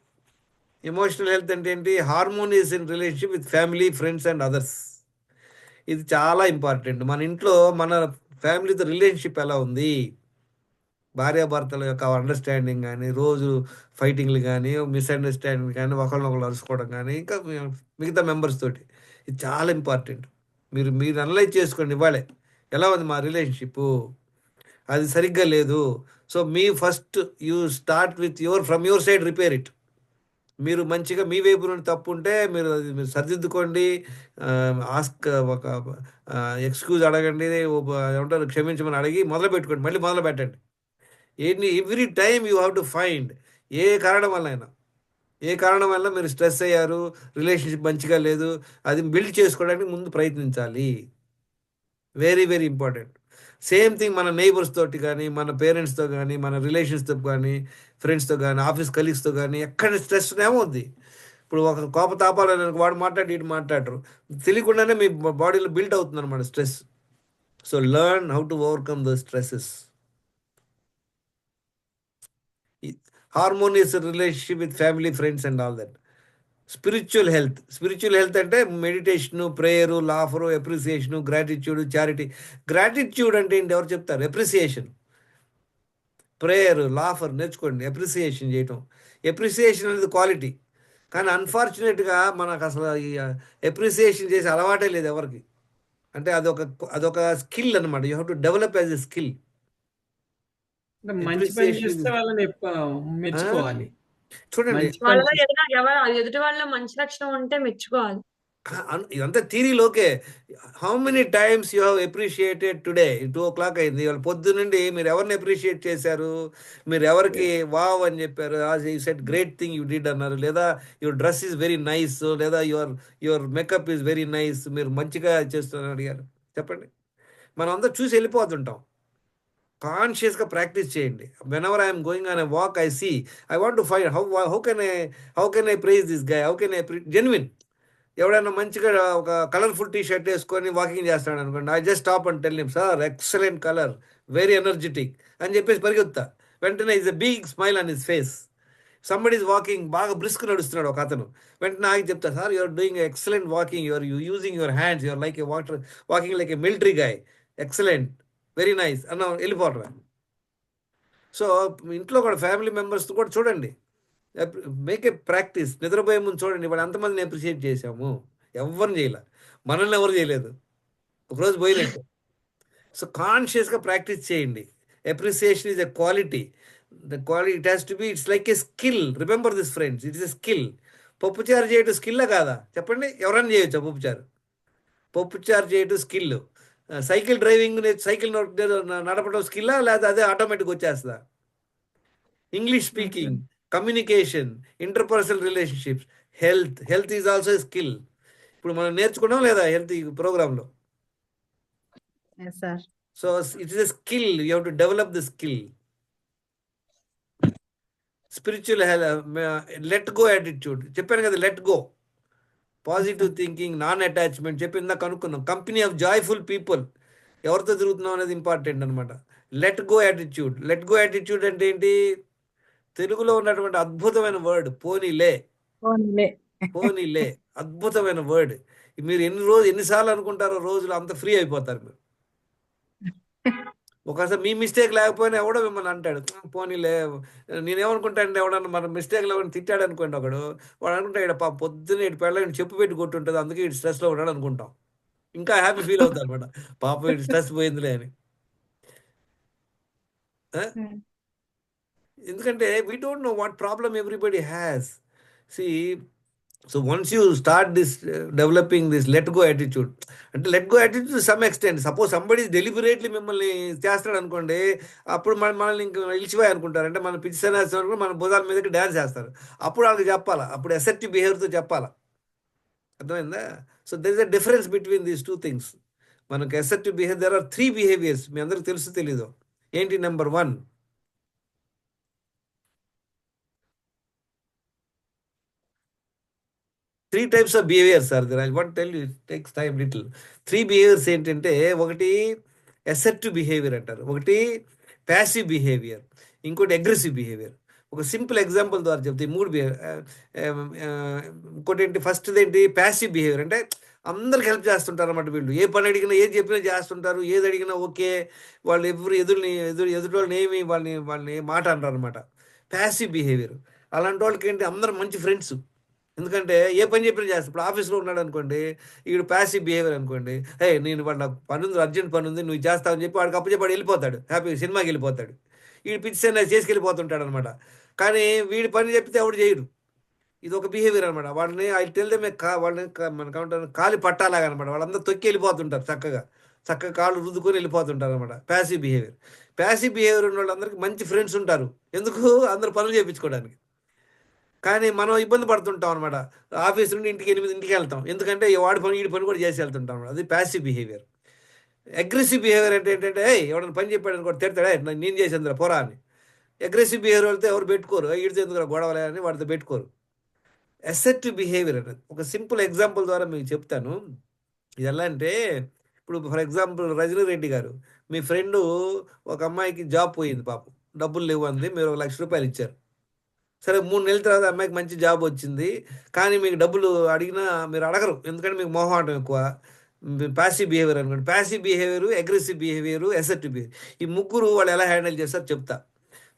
అంటే ఏంటి? Harmonious in relationship with family, friends and others. ఇది చాలా ఇంపార్టెంట్. మన ఇంట్లో మన ఫ్యామిలీతో రిలేషన్షిప్ ఎలా ఉంది? భార్యాభర్తల యొక్క అండర్స్టాండింగ్ కానీ, రోజు ఫైటింగ్లు కానీ, మిస్అండర్స్టాండింగ్ కానీ, ఒకరినొకరు అరుచుకోవడం కానీ, ఇంకా మిగతా మెంబర్స్ తోటి, ఇది చాలా ఇంపార్టెంట్. మీరు అనలైజ్ చేసుకోండి, ఇవ్వాలే ఎలా ఉంది మా రిలేషన్షిప్, అది సరిగ్గా లేదు. So first you start with from your side, repair it. మీరు మంచిగా మీ వైపు నుండి తప్పు ఉంటే మీరు సరిదిద్దుకోండి. ఆస్క్, ఒక ఎక్స్క్యూజ్ అడగండి, ఏమంటారు, క్షమించమని అడిగి మొదలు పెట్టుకోండి, మళ్ళీ మొదలు పెట్టండి. Every time you have to find a కారణం వల్ల మీరు స్ట్రెస్ అయ్యారు, రిలేషన్షిప్ మంచిగా లేదు, అది బిల్డ్ చేసుకోవడానికి ముందు ప్రయత్నించాలి. Very very important. Same thing మన నైబర్స్ తోటి కానీ, మన పేరెంట్స్తో కానీ, మన రిలేషన్స్తో కానీ, ఫ్రెండ్స్తో కానీ, ఆఫీస్ కలీగ్స్తో కానీ, ఎక్కడ స్ట్రెస్ ఏమవుద్ది? ఇప్పుడు ఒక కోపతాపాలు వాడు మాట్లాడి ఇటు మాట్లాడరు, తెలియకుండానే మీ బాడీలో బిల్డ్ అవుతుంది అనమాట stress. So learn how to overcome the stresses. Harmonious relationship with family, friends and all that. Spiritual health అంటే meditation, prayer, laughter, appreciation, gratitude, charity. Gratitude అంటే ఏంటి? ఎవరు చెప్తారు? అప్రిసియేషన్. ప్రేయర్, లాఫర్ నేర్చుకోండి, అప్రిసియేషన్ చేయటం. అప్రిసియేషన్ అనేది క్వాలిటీ, కానీ అన్ఫార్చునేట్గా మనకు అసలు ఈ అప్రిసియేషన్ చేసే అలవాటే లేదు ఎవరికి. అంటే అదొక స్కిల్ అనమాట. You have to develop as a skill. మంచి పని చేస్తే వాళ్ళని మెచ్చుకోవాలి. చూడండి, ఎదుటి వాళ్ళలో మంచి లక్షణం ఉంటే మెచ్చుకోవాలి. ఇదంతా థీరీలోకే. How many times you have appreciated today? 2 o'clock అయింది, వాళ్ళ పొద్దు నుండి మీరు ఎవరిని అప్రిషియేట్ చేశారు? మీరు ఎవరికి వావ్ అని చెప్పారు? You set great thing you did అన్నారు, లేదా your dress is very nice, లేదా your makeup is very nice, మీరు మంచిగా చేస్తున్నారు అడిగారు? చెప్పండి. మనం అంతా చూసి వెళ్ళిపోతుంటాం. కాన్షియస్గా ప్రాక్టీస్ చేయండి. Whenever I'm going on a walk, I see, I want to find how can I praise this guy, how can I genuine. ఎవడైనా మంచిగా ఒక కలర్ఫుల్ టీ షర్ట్ వేసుకొని వాకింగ్ చేస్తాడు అనుకోండి, I just stop and tell him, sir excellent colour, very energetic అని చెప్పేసి పరిగెత్తా. వెంటనే is a big smile on his face. Somebody is walking, బాగా బ్రిస్క్ నడుస్తున్నాడు ఒక అతను, వెంటనే ఆగి చెప్తా, sir you're doing excellent walking, you're using your hands, you're like a walking like a military guy, excellent, very nice అన్న వెళ్ళిపోవడం. So ఇంట్లో కూడా ఫ్యామిలీ మెంబర్స్ కూడా చూడండి, మేక్ ఏ ప్రాక్టీస్. నిద్రపోయే ముందు చూడండి, వాళ్ళు ఎంతమందిని అప్రిషియేట్ చేశాము? ఎవరిని చేయలే, మనల్ని ఎవరు చేయలేదు, ఒకరోజు పోయినట్టు. సో కాన్షియస్గా ప్రాక్టీస్ చేయండి. Appreciation is a quality. The quality it has to be, it's like A skill. Remember this friends, it is a skill. పప్పుచారు చేయటం స్కిల్లా కాదా? చెప్పండి, ఎవరైనా చేయొచ్చా పప్పుచారు? పప్పుచారు చేయటం స్కిల్. సైకిల్ డ్రైవింగ్, సైకిల్ నడపడం స్కిల్లా, లేదా అదే ఆటోమేటిక్ వచ్చేస్తుందా? English speaking, communication, interpersonal relationships, health is also skill. ఇప్పుడు మనం నేర్చుకున్నాం లేదా హెల్త్ ప్రోగ్రాంలో? Yes, sir. So it is a skill, you have to develop the skill. Spiritual let go attitude చెప్పాను కదా, let go, positive thinking, non attachment చెప్పిందా కనుక్కున్నాం. Company of joyful people, ఎవరితో తిరుగుతున్నాం అనేది ఇంపార్టెంట్ అనమాట. Let go attitude. Let go attitude అంటే ఏంటి? తెలుగులో ఉన్నటువంటి అద్భుతమైన వర్డ్ పోనీలే. Only. పోనీలే అద్భుతమైన వర్డ్. మీరు ఎన్నిసార్లు అనుకుంటారో రోజులు, అంత ఫ్రీ అయిపోతారు మీరు. ఒకసారి మీ మిస్టేక్ లేకపోయినా ఎవడో మిమ్మల్ని అంటాడు, పోనీలే. నేనేమనుకుంటానంటే, ఎవడన్నా మన మిస్టేక్ లేకుండా తిట్టాడు అనుకోండి ఒకడు, వాడు అనుకుంటాడు పొద్దున్న ఇటు పెళ్ళ చెప్పు పెట్టి కొట్టుంటుంది, అందుకే ఇటు స్ట్రెస్లో ఉన్నాడు అనుకుంటాం. ఇంకా హ్యాపీ ఫీల్ అవుతారు అనమాట, పాపం ఇటు స్ట్రెస్ పోయిందిలే అని. ఎందుకంటే we don't know what problem everybody has. See, so once you start this developing this let go attitude, అంటే let go attitude to some extent. Suppose somebody deliberately మిమ్మల్ని చేస్తాడు అనుకోండి, అప్పుడు మనల్ని ఇంకా ఇలిచిపోయి అనుకుంటారు, అంటే మన పిచ్చి సన్యాసం అనుకుని మన భుజాల మీదకి డ్యాన్స్ చేస్తారు. అప్పుడు వాళ్ళకి చెప్పాలా, అప్పుడు అసెప్టివ్ బిహేవియర్తో చెప్పాలా. అర్థమైందా? So there is a difference between these 2 things. మనకు అసెప్టివ్ బిహేవియర్, దెర్ ఆర్ 3 బిహేవియర్స్. మీ అందరికి తెలుసు తెలీదు ఏంటి? Number 1, 3 types of behaviors are there. I want to tell you, it takes time little. 3 behaviors ఏంటంటే, ఒకటి అసెప్టివ్ బిహేవియర్ అంటారు, ఒకటి ప్యాసివ్ బిహేవియర్, ఇంకోటి అగ్రెసివ్ బిహేవియర్. ఒక సింపుల్ ఎగ్జాంపుల్ ద్వారా చెప్తే ఈ 3 బిహేవియర్. ఇంకోటి ఏంటి, ఫస్ట్ ఏంటి ప్యాసివ్ బిహేవియర్ అంటే అందరికి హెల్ప్ చేస్తుంటారు అన్నమాట. వీళ్ళు ఏ పని అడిగినా, ఏది చెప్పినా చేస్తుంటారు, ఏది అడిగినా ఓకే. వాళ్ళు ఎదుటి వాళ్ళని ఏమి వాళ్ళని మాట అంటారు అనమాట. Passive behaviour. అలాంటి వాళ్ళకి ఏంటి, అందరూ మంచి ఫ్రెండ్స్. ఎందుకంటే ఏ పని చెప్పినా చేస్తాడు. ఇప్పుడు ఆఫీస్లో ఉన్నాడు అనుకోండి, వీడు ప్యాసివ్ బిహేవియర్ అనుకోండి, నేను వాడు నాకు పని ఉంది, అర్జెంట్ పని ఉంది, నువ్వు చేస్తావని చెప్పి వాడికి అప్పచెప్పాడు, వెళ్ళిపోతాడు, హ్యాపీ సినిమాకి వెళ్ళిపోతాడు. వీడు పిచ్చి చేసుకెళ్ళిపోతుంటాడు అనమాట. కానీ వీడి పని చెప్తే ఎవడు చేయడు. ఇది ఒక బిహేవియర్ అనమాట. వాళ్ళని ఐ టెల్ దెమ్ వాళ్ళని మనకు కాలి పట్టాలాగా అనమాట. వాళ్ళందరూ తొక్కి వెళ్ళిపోతుంటారు, చక్కగా కాళ్ళు రుద్దుకొని వెళ్ళిపోతుంటారు అనమాట. Passive behaviour. ప్యాసివ్ బిహేవియర్ ఉన్న వాళ్ళందరికీ మంచి ఫ్రెండ్స్ ఉంటారు. ఎందుకు? అందరూ పనులు చేయించుకోవడానికి. కానీ మనం ఇబ్బంది పడుతుంటాం అనమాట. ఆఫీస్ నుండి ఇంటికి వెళ్తాం, ఎందుకంటే వాడి పని వీడి పని కూడా చేసి వెళ్తుంటాం అనమాట. అది ప్యాసివ్ బిహేవియర్. అగ్రెసివ్ బిహేవియర్ అంటే ఏంటంటే, ఎవరైనా పని చెప్పాడు అనుకో, తిడతాడే, నేను చేసేందులో పోరా అని. అగ్రెసివ్ బిహేవియర్ వెళ్తే ఎవరు పెట్టుకోరు, వీడితో ఎందుకు గొడవలే అని వాడితో పెట్టుకోరు. అసెప్టివ్ బిహేవియర్ అనేది ఒక సింపుల్ ఎగ్జాంపుల్ ద్వారా మీకు చెప్తాను. ఇది ఎలా అంటే, ఇప్పుడు ఫర్ ఎగ్జాంపుల్ రజనీ రెడ్డి గారు, మీ ఫ్రెండ్ ఒక అమ్మాయికి జాబ్ పోయింది, పాపం డబ్బులు లేవు అంది, మీరు ₹1,00,000 ఇచ్చారు. సరే 3 నెలల తర్వాత అమ్మాయికి మంచి జాబ్ వచ్చింది, కానీ మీకు డబ్బులు అడిగినా మీరు అడగరు, ఎందుకంటే మీకు మొహమాటం ఎక్కువ. ప్యాసివ్ బిహేవియర్ అనుకోండి. Passive behaviour, aggressive behaviour, assertive behaviour, ఈ ముగ్గురు వాళ్ళు ఎలా హ్యాండిల్ చేస్తారో చెప్తా.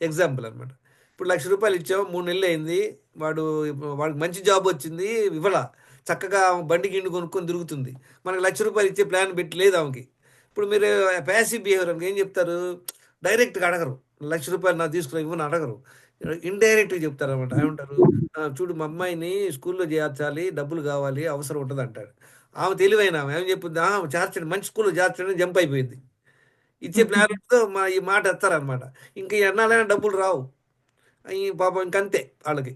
ఎగ్జాంపుల్ అనమాట. ఇప్పుడు ₹1,00,000 ఇచ్చాము, 3 నెలలు అయింది, వాడికి మంచి జాబ్ వచ్చింది, ఇవ్వాల చక్కగా బండి గిండి కొనుక్కొని తిరుగుతుంది. మనకు ₹1,00,000 ఇచ్చే ప్లాన్ పెట్టి లేదు ఆమెకి. ఇప్పుడు మీరు ప్యాసివ్ బిహేవియర్ అనుకో ఏం చెప్తారు? డైరెక్ట్గా అడగరు, ₹1,00,000 నాకు తీసుకుని ఇవ్వని అడగరు. ఇండైరెక్ట్గా చెప్తారు అనమాట. ఏమంటారు, చూడు మా అమ్మాయిని స్కూల్లో చేర్చాలి, డబ్బులు కావాలి, అవసరం ఉంటుంది అంటాడు. ఆమె తెలివైన ఆమె ఏం చెప్పుద్ది, చేర్చండి, మంచి స్కూల్లో చేర్చండి, జంప్ అయిపోయింది. ఇచ్చే ప్లాన్తో ఈ మాట ఎత్తారనమాట. ఇంకా ఎన్నాళ్ళైనా డబ్బులు రావు. ఈ పాపం ఇంకంతే వాళ్ళకి.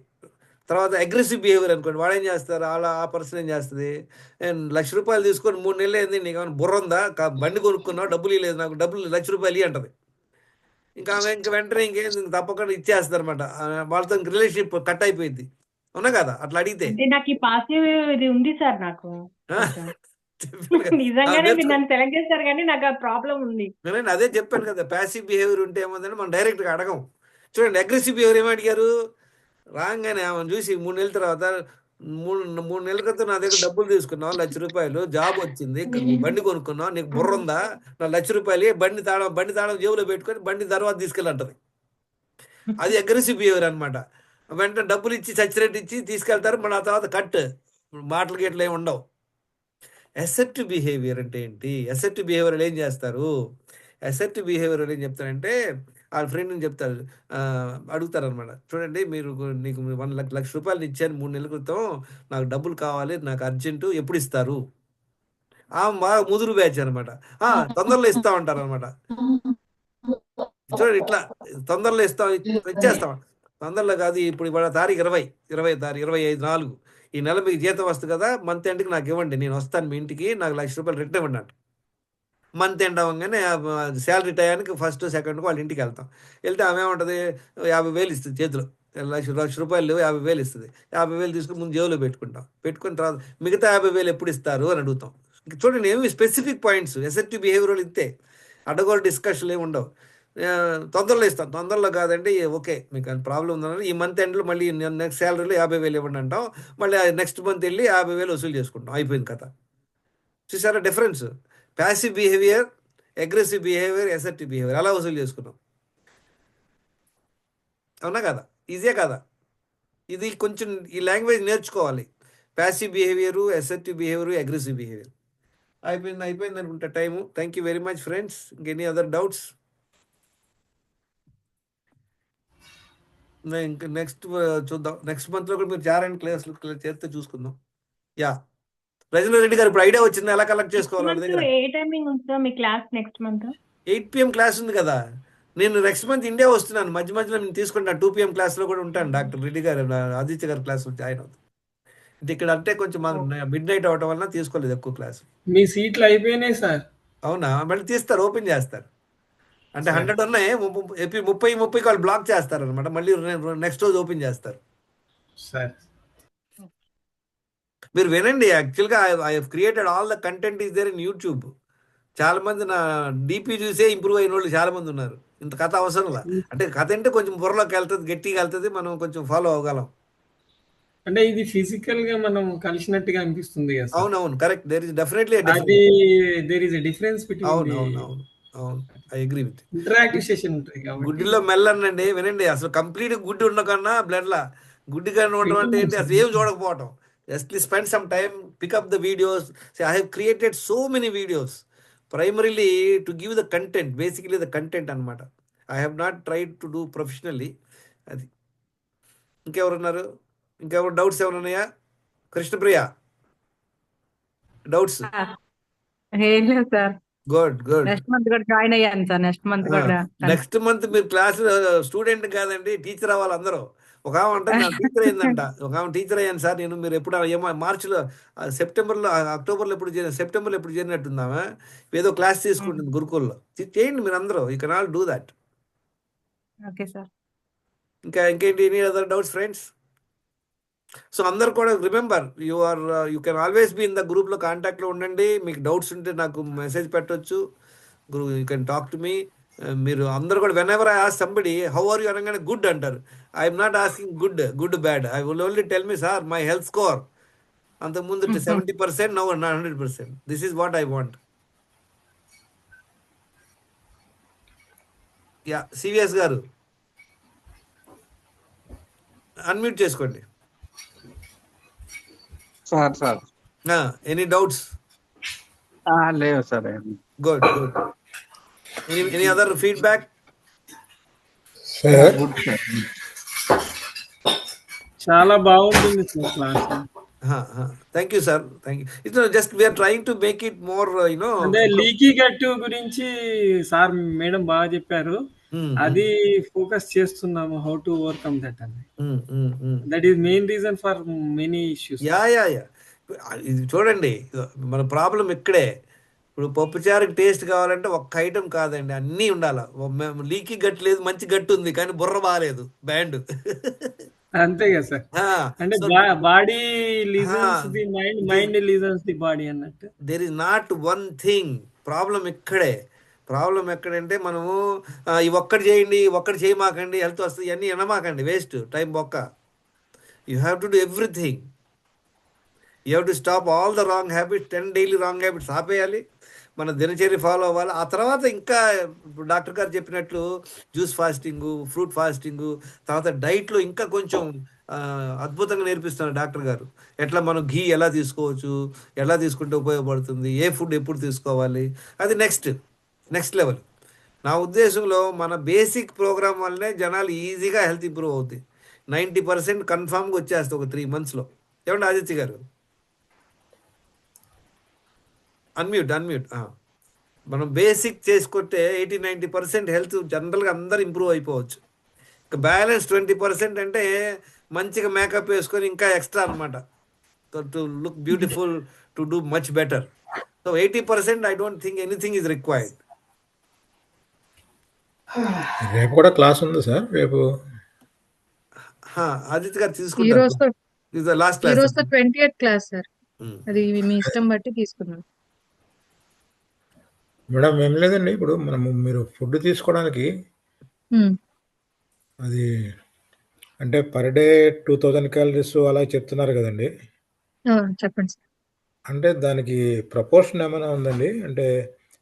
తర్వాత అగ్రెసివ్ బిహేవియర్ అనుకోండి, వాడు ఏం చేస్తారు, ఆ పర్సన్ ఏం చేస్తుంది, ₹1,00,000 తీసుకొని 3 నెలలు అయింది, నీకు ఏమైనా బుర్ర ఉందా, బండి కొనుక్కున్నావు, డబ్బులు ఇవ్వలేదు, నాకు డబ్బులు ₹1,00,000 అంటది. ఇంకా ఆమె ఇంక వెంటనే ఇంకేం తప్పకుండా ఇచ్చేస్తారు అనమాట. వాళ్ళతో ఇంక రిలేషన్షిప్ కట్ అయిపోయింది. అవునా కదా అట్లా అడిగితే? అంటే నాకు ఈ పాసివ్ ఇది ఉంది సార్ నాకు కొంచెం. చెప్పాను కదా. నిజంగానే మీరు నన్ను సెలెక్ట్ చేస్తారు కానీ నాకు ఆ ప్రాబ్లం ఉంది. నేను అదే చెప్పాను కదా, ప్యాసివ్ బిహేవియర్ ఉంటే ఏముందంటే మనం డైరెక్ట్గా అడగం. చూడండి, అగ్రెసివ్ బిహేవియర్ ఏమి అడిగారు, రాగానే ఆమెను చూసి 3 నెలల తర్వాత, 3 నెలల క్రితం నా దగ్గర డబ్బులు తీసుకున్నావు ₹1,00,000, జాబ్ వచ్చింది, బండి కొనుక్కున్నావు, నీకు బుర్ర ఉందా, నా ₹1,00,000 బండి తాళం జేబులో పెట్టుకొని బండి తర్వాత తీసుకెళ్ళంటది. అది అగ్రెసివ్ బిహేవియర్ అనమాట. వెంటనే డబ్బులు ఇచ్చి చచ్చిరెడ్డి ఇచ్చి తీసుకెళ్తారు, మన ఆ తర్వాత కట్, మాటలు గేట్లు ఏమి ఉండవు. అసెప్టివ్ బిహేవియర్ అంటే ఏంటి, అసెప్టివ్ బిహేవియర్ ఏం చేస్తారు, అసెప్టివ్ బిహేవియర్ ఏం చెప్తారంటే, వాళ్ళ ఫ్రెండ్ని చెప్తారు, అడుగుతారనమాట, చూడండి మీరు, నీకు ₹1,00,000 ఇచ్చాను 3 నెలల క్రితం, నాకు డబ్బులు కావాలి, నాకు అర్జెంటు, ఎప్పుడు ఇస్తారు. బాగా ముదురు బ్యాచ్ అనమాట. తొందరలో ఇస్తా ఉంటారు అనమాట. చూడండి ఇట్లా, తొందరలో ఇచ్చేస్తాం. తొందరలో కాదు, ఇప్పుడు ఇవాళ తారీఖు 25/4, ఈ నెల మీకు జీతం వస్తుంది కదా, మంత్ ఎండ్కి నాకు ఇవ్వండి, నేను వస్తాను మీ ఇంటికి, నాకు ₹1,00,000 రిటర్న్ ఇవ్వండి అంట. మంత్ ఎండ్ అవ్వగానే శాలరీ టయానికి ఫస్ట్ సెకండ్కి వాళ్ళ ఇంటికి వెళ్తాం. వెళ్తే ఆమె ఏమంటుంది, 50,000 ఇస్తుంది చేతిలో, ₹1,00,000 లేవు, 50,000 ఇస్తుంది. 50,000 తీసుకుని ముందు జేబులో పెట్టుకుని తర్వాత మిగతా 50,000 ఎప్పుడు ఇస్తారు అని అడుగుతాం. చూడండి, ఏమి స్పెసిఫిక్ పాయింట్స్, అసెప్టివ్ బిహేవియర్ ఇంతే, అడ్డగోలు డిస్కషన్లు ఏమి ఉండవు. తొందరలో ఇస్తాం, తొందరలో కాదండి, ఓకే మీకు ప్రాబ్లం ఉందని, ఈ మంత్ ఎండ్లో మళ్ళీ నెక్స్ట్ శాలరీలో 50,000 ఇవ్వండి అంటాం, మళ్ళీ నెక్స్ట్ మంత్ వెళ్ళి 50,000 వసూలు చేసుకుంటాం, అయిపోయింది కథ. చూసారా difference, passive behaviour, aggressive behaviour, assertive behaviour, అలా వసూలు చేసుకున్నాం. అవునా కదా, ఈజీయే కదా. ఇది కొంచెం ఈ లాంగ్వేజ్ నేర్చుకోవాలి, passive behaviour, assertive behaviour, aggressive behaviour. అయిపోయింది అనుకుంటా time. Thank you very much friends. ఇంకెనీ అదర్ డౌట్స్? ఇంకా నెక్స్ట్ చూద్దాం, నెక్స్ట్ మంత్లో కూడా మీరు చేరండి, క్లాసులు చేస్తే చూసుకుందాం. యా, రజనీ రెడ్డి గారు, ఇప్పుడు ఐడియా వచ్చింది ఎలా కలెక్ట్ చేసుకోవాలి వాళ్ళ దగ్గర. ఏ టైమింగ్ ఉంటుందో మీ class next month? 8 PM class ఉంది కదా, నేను నెక్స్ట్ మంత్ ఇండియా వస్తున్నాను, మధ్య మధ్యలో నేను తీసుకుంటాను, 2 PM క్లాస్లో కూడా ఉంటాను. డాక్టర్ రెడ్డి గారు, ఆదిత్య గారి క్లాస్ జాయిన్ అవుతుంది. ఇది ఇక్కడ అంటే కొంచెం మిడ్ నైట్ అవడం వల్ల తీసుకోలేదు ఎక్కువ క్లాస్. మీ సీట్లు అయిపోయినాయి సార్. అవునా, మళ్ళీ తీస్తారు, ఓపెన్ చేస్తారు. అంటే 100 ఉన్నాయి, 30 వాళ్ళు బ్లాక్ చేస్తారు అనమాట, మళ్ళీ నెక్స్ట్ రోజు ఓపెన్ చేస్తారు. సార్ మీరు వినండి, యాక్చువల్గా I have created all the content is there in YouTube. చాలా మంది నా డీపీ చూసే ఇంప్రూవ్ అయిన వాళ్ళు చాలా మంది ఉన్నారు. ఇంత కథ అవసరంలా, అంటే కథ అంటే కొంచెం బుర్రలోకి వెళ్తుంది, గట్టిగా వెళ్తుంది, మనం కొంచెం ఫాలో అవ్వగలం. అంటే ఇది ఫిజికల్ గా మనం కలిసినట్టుగా అనిపిస్తుంది కదా సార్. అవునవును, కరెక్ట్, దేర్ ఇస్ డెఫినెట్లీ అది there is a difference between అవును, I agree with. Interactive session ఉంటుంది కాబట్టి. గుడ్డిలో మెల్లనండి, వినండి, అసలు కంప్లీట్ గుడ్డి ఉండకన్నా బ్లడ్లా గుడ్డిగా ఉండడం అంటే ఏంటి, అసలు ఏం చూడకపోవటం. Just spend some time, pick up the videos. I have created so many videos primarily to give the content, basically the content అనమాట. I have not tried to do professionally. అది ఇంకెవరున్నారు, ఇంకెవరు డౌట్స్ ఏమైనా ఉన్నాయా? కృష్ణప్రియ, డౌట్స్? ఏం లేదు సార్, గుడ్. నెక్స్ట్ మంత్ కూడా join అయ్యాను సార్. నెక్స్ట్ మంత్ మీరు క్లాస్ స్టూడెంట్ కాదండి, టీచర్ అవ్వాలి అందరూ. ఒక ఆమె అంటే నాకు టీచర్ అయిందంట, ఒక ఆమె టీచర్ అయ్యాను సార్ నేను. మీరు ఎప్పుడు ఏమో మార్చిలో, సెప్టెంబర్లో, అక్టోబర్లో సెప్టెంబర్లో ఎప్పుడు చేరినట్టుందామా, ఏదో క్లాస్ తీసుకుంటుంది గురుకుల్లో. చేయండి మీరు అందరూ, you can all do that. Okay sir. ఇంకేంటి, any other doubts friends? So అందరు కూడా remember, you can always be in the గ్రూప్లో, కాంటాక్ట్లో ఉండండి. మీకు డౌట్స్ ఉంటే నాకు మెసేజ్ పెట్టవచ్చు, you can talk to me. మీరు అందరు కూడా, whenever I ask somebody how are you అనగానే గుడ్ అంటారు. I'm not asking good bad, I will only tell me sir my health score అంతకుముందు 70%, now 100%. This is what I want. Yeah, CVS గారు unmute చేసుకోండి. Sir any doubts? లేవు sir. Good. Any other feedback? Sir, good sir. చాలా బాగుంటుంది sir class. Thank you sir, thank you. It's just we are trying to make it more అంటే leaky gut గురించి sir madam బాగా చెప్పారు. అది focus చేస్తున్నాము, how to overcome that అని. That is main reason for many issues. Yeah ఇది చూడండి, మన ప్రాబ్లం ఇక్కడే. ఇప్పుడు పప్పుచారుకి టేస్ట్ కావాలంటే ఒక్క ఐటమ్ కాదండి, అన్నీ ఉండాలి. లీకీ గట్టు లేదు, మంచి గట్టు ఉంది కానీ బుర్ర బాగాలేదు, బ్యాండ్. అంతే కదా సార్. అంటే body listens the mind, mind listens the body అన్నట్టు. There is not one thing. Problem ఇక్కడే. ప్రాబ్లం ఎక్కడంటే మనము ఇవి ఒక్కటి చేయండి, ఒక్కటి చేయమాకండి, హెల్త్ వస్తుంది, ఇవన్నీ వినమాకండి, వేస్ట్ టైం బొక్క. You have to do everything. You have to stop all the wrong habits. 10 daily wrong habits ఆపేయాలి, మన దినచర్య ఫాలో అవ్వాలి. ఆ తర్వాత ఇంకా డాక్టర్ గారు చెప్పినట్లు జ్యూస్ ఫాస్టింగు, ఫ్రూట్ ఫాస్టింగు, తర్వాత డైట్లో ఇంకా కొంచెం అద్భుతంగా నేర్పిస్తున్నారు డాక్టర్ గారు. ఎట్లా మనం ఘీ ఎలా తీసుకోవచ్చు, ఎలా తీసుకుంటే ఉపయోగపడుతుంది, ఏ ఫుడ్ ఎప్పుడు తీసుకోవాలి, అది నెక్స్ట్ లెవెల్. నా ఉద్దేశంలో మన బేసిక్ ప్రోగ్రామ్ వల్లనే జనాలు ఈజీగా హెల్త్ ఇంప్రూవ్ అవుతుంది. 90% కన్ఫామ్గా వచ్చేస్తుంది ఒక 3 monthsలో. ఏమంటే ఆదిత్య గారు? అన్మ్యూట్. మనం బేసిక్ చేసుకుంటే 80-90% హెల్త్ జనరల్గా అందరు ఇంప్రూవ్ అయిపోవచ్చు. ఇంకా బ్యాలెన్స్ 20% అంటే మంచిగా మేకప్ వేసుకొని ఇంకా ఎక్స్ట్రా అనమాట, to look beautiful, to do much better. So 80% I don't think anything is required. రేపు కూడా క్లాస్ ఉంది సార్ రేపు? ఆదిత్య గారు తీసుకుంటారు. Last class 20th class sir. అది మీ ఇష్టం బట్టి తీసుకున్నాం. మేడం ఏం లేదండి, ఇప్పుడు మీరు ఫుడ్ తీసుకోవడానికి అది అంటే పర్ డే 2000 calories అలా చెప్తున్నారు కదండి. చెప్పండి సార్. అంటే దానికి ప్రపోర్షన్ ఏమైనా ఉందండి? అంటే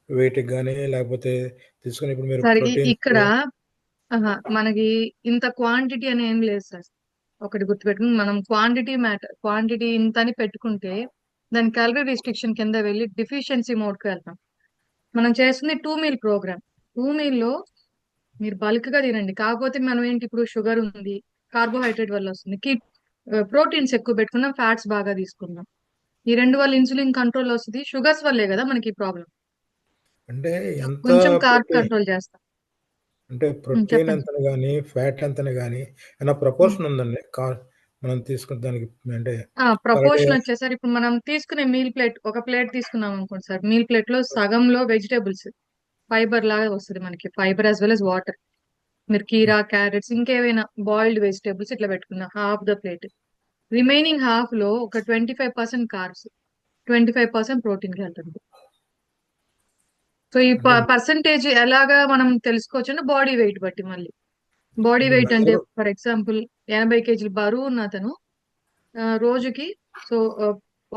వెయిట్కి కానీ లేకపోతే తీసుకుని ఇప్పుడు మీరు సార్ ప్రోటీన్ ఇక్కడ మనకి ఇంత క్వాంటిటీ అని ఏం లేదు సార్. ఒకటి గుర్తుపెట్టుకుని మనం క్వాంటిటీ ఇంత అని పెట్టుకుంటే దాని క్యాలరీ రిస్ట్రిక్షన్ కింద వెళ్ళి డిఫిషియన్సీ మోడ్కి వెళ్తాం. మనం చేస్తుంది 2 meal ప్రోగ్రామ్. 2 meal మీరు బల్క్ గా తినండి. కాకపోతే మనం ఏంటి, ఇప్పుడు షుగర్ ఉంది, కార్బోహైడ్రేట్ వల్ల వస్తుంది, ప్రోటీన్స్ ఎక్కువ పెట్టుకున్నాం, ఫ్యాట్స్ బాగా తీసుకున్నాం. ఈ 2 వల్ల ఇన్సులిన్ కంట్రోల్ వస్తుంది. షుగర్స్ వల్లే కదా మనకి ప్రాబ్లం. అంటే ఎంత కొంచెం కార్బ్ కంట్రోల్ చేస్తాం. అంటే ప్రోటీన్ చెప్పండి. ఎంతని కానీ ఫ్యాట్ ఎంతని కానీ ఏమైనా ప్రపోర్షన్ ఉందండి మనం తీసుకున్న దానికి? అంటే ప్రపోర్షన్ వచ్చేసరి ఇప్పుడు మనం తీసుకునే మీల్ ప్లేట్, ఒక ప్లేట్ తీసుకున్నాం అనుకోండి సార్, మీల్ ప్లేట్ లో సగంలో వెజిటేబుల్స్, ఫైబర్ లాగా వస్తుంది మనకి, fibre as well as water. మీరు కీరా, క్యారెట్స్, ఇంకేమైనా బాయిల్డ్ వెజిటేబుల్స్ ఇట్లా పెట్టుకున్నా half the plate. Remaining half లో ఒక 25% కార్బ్స్, 25% ప్రోటీన్ కి వెళ్తుంది. సో ఈ పర్సంటేజ్ ఎలాగా మనం తెలుసుకోవచ్చు అంటే బాడీ వెయిట్ బట్టి. మళ్ళీ బాడీ వెయిట్ అంటే ఫర్ ఎగ్జాంపుల్ 80 kg బరువు ఉన్న అతను రోజుకి, సో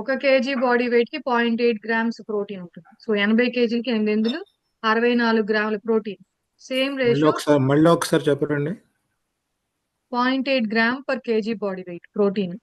1 kg బాడీ వెయిట్ కి 0.8 grams ప్రోటీన్ ఉంటుంది. So 80 kgకి 64 grams protein. Same ratio మళ్ళీ ఒకసారి చెప్పండి. 0.8 grams per kg body weight protein.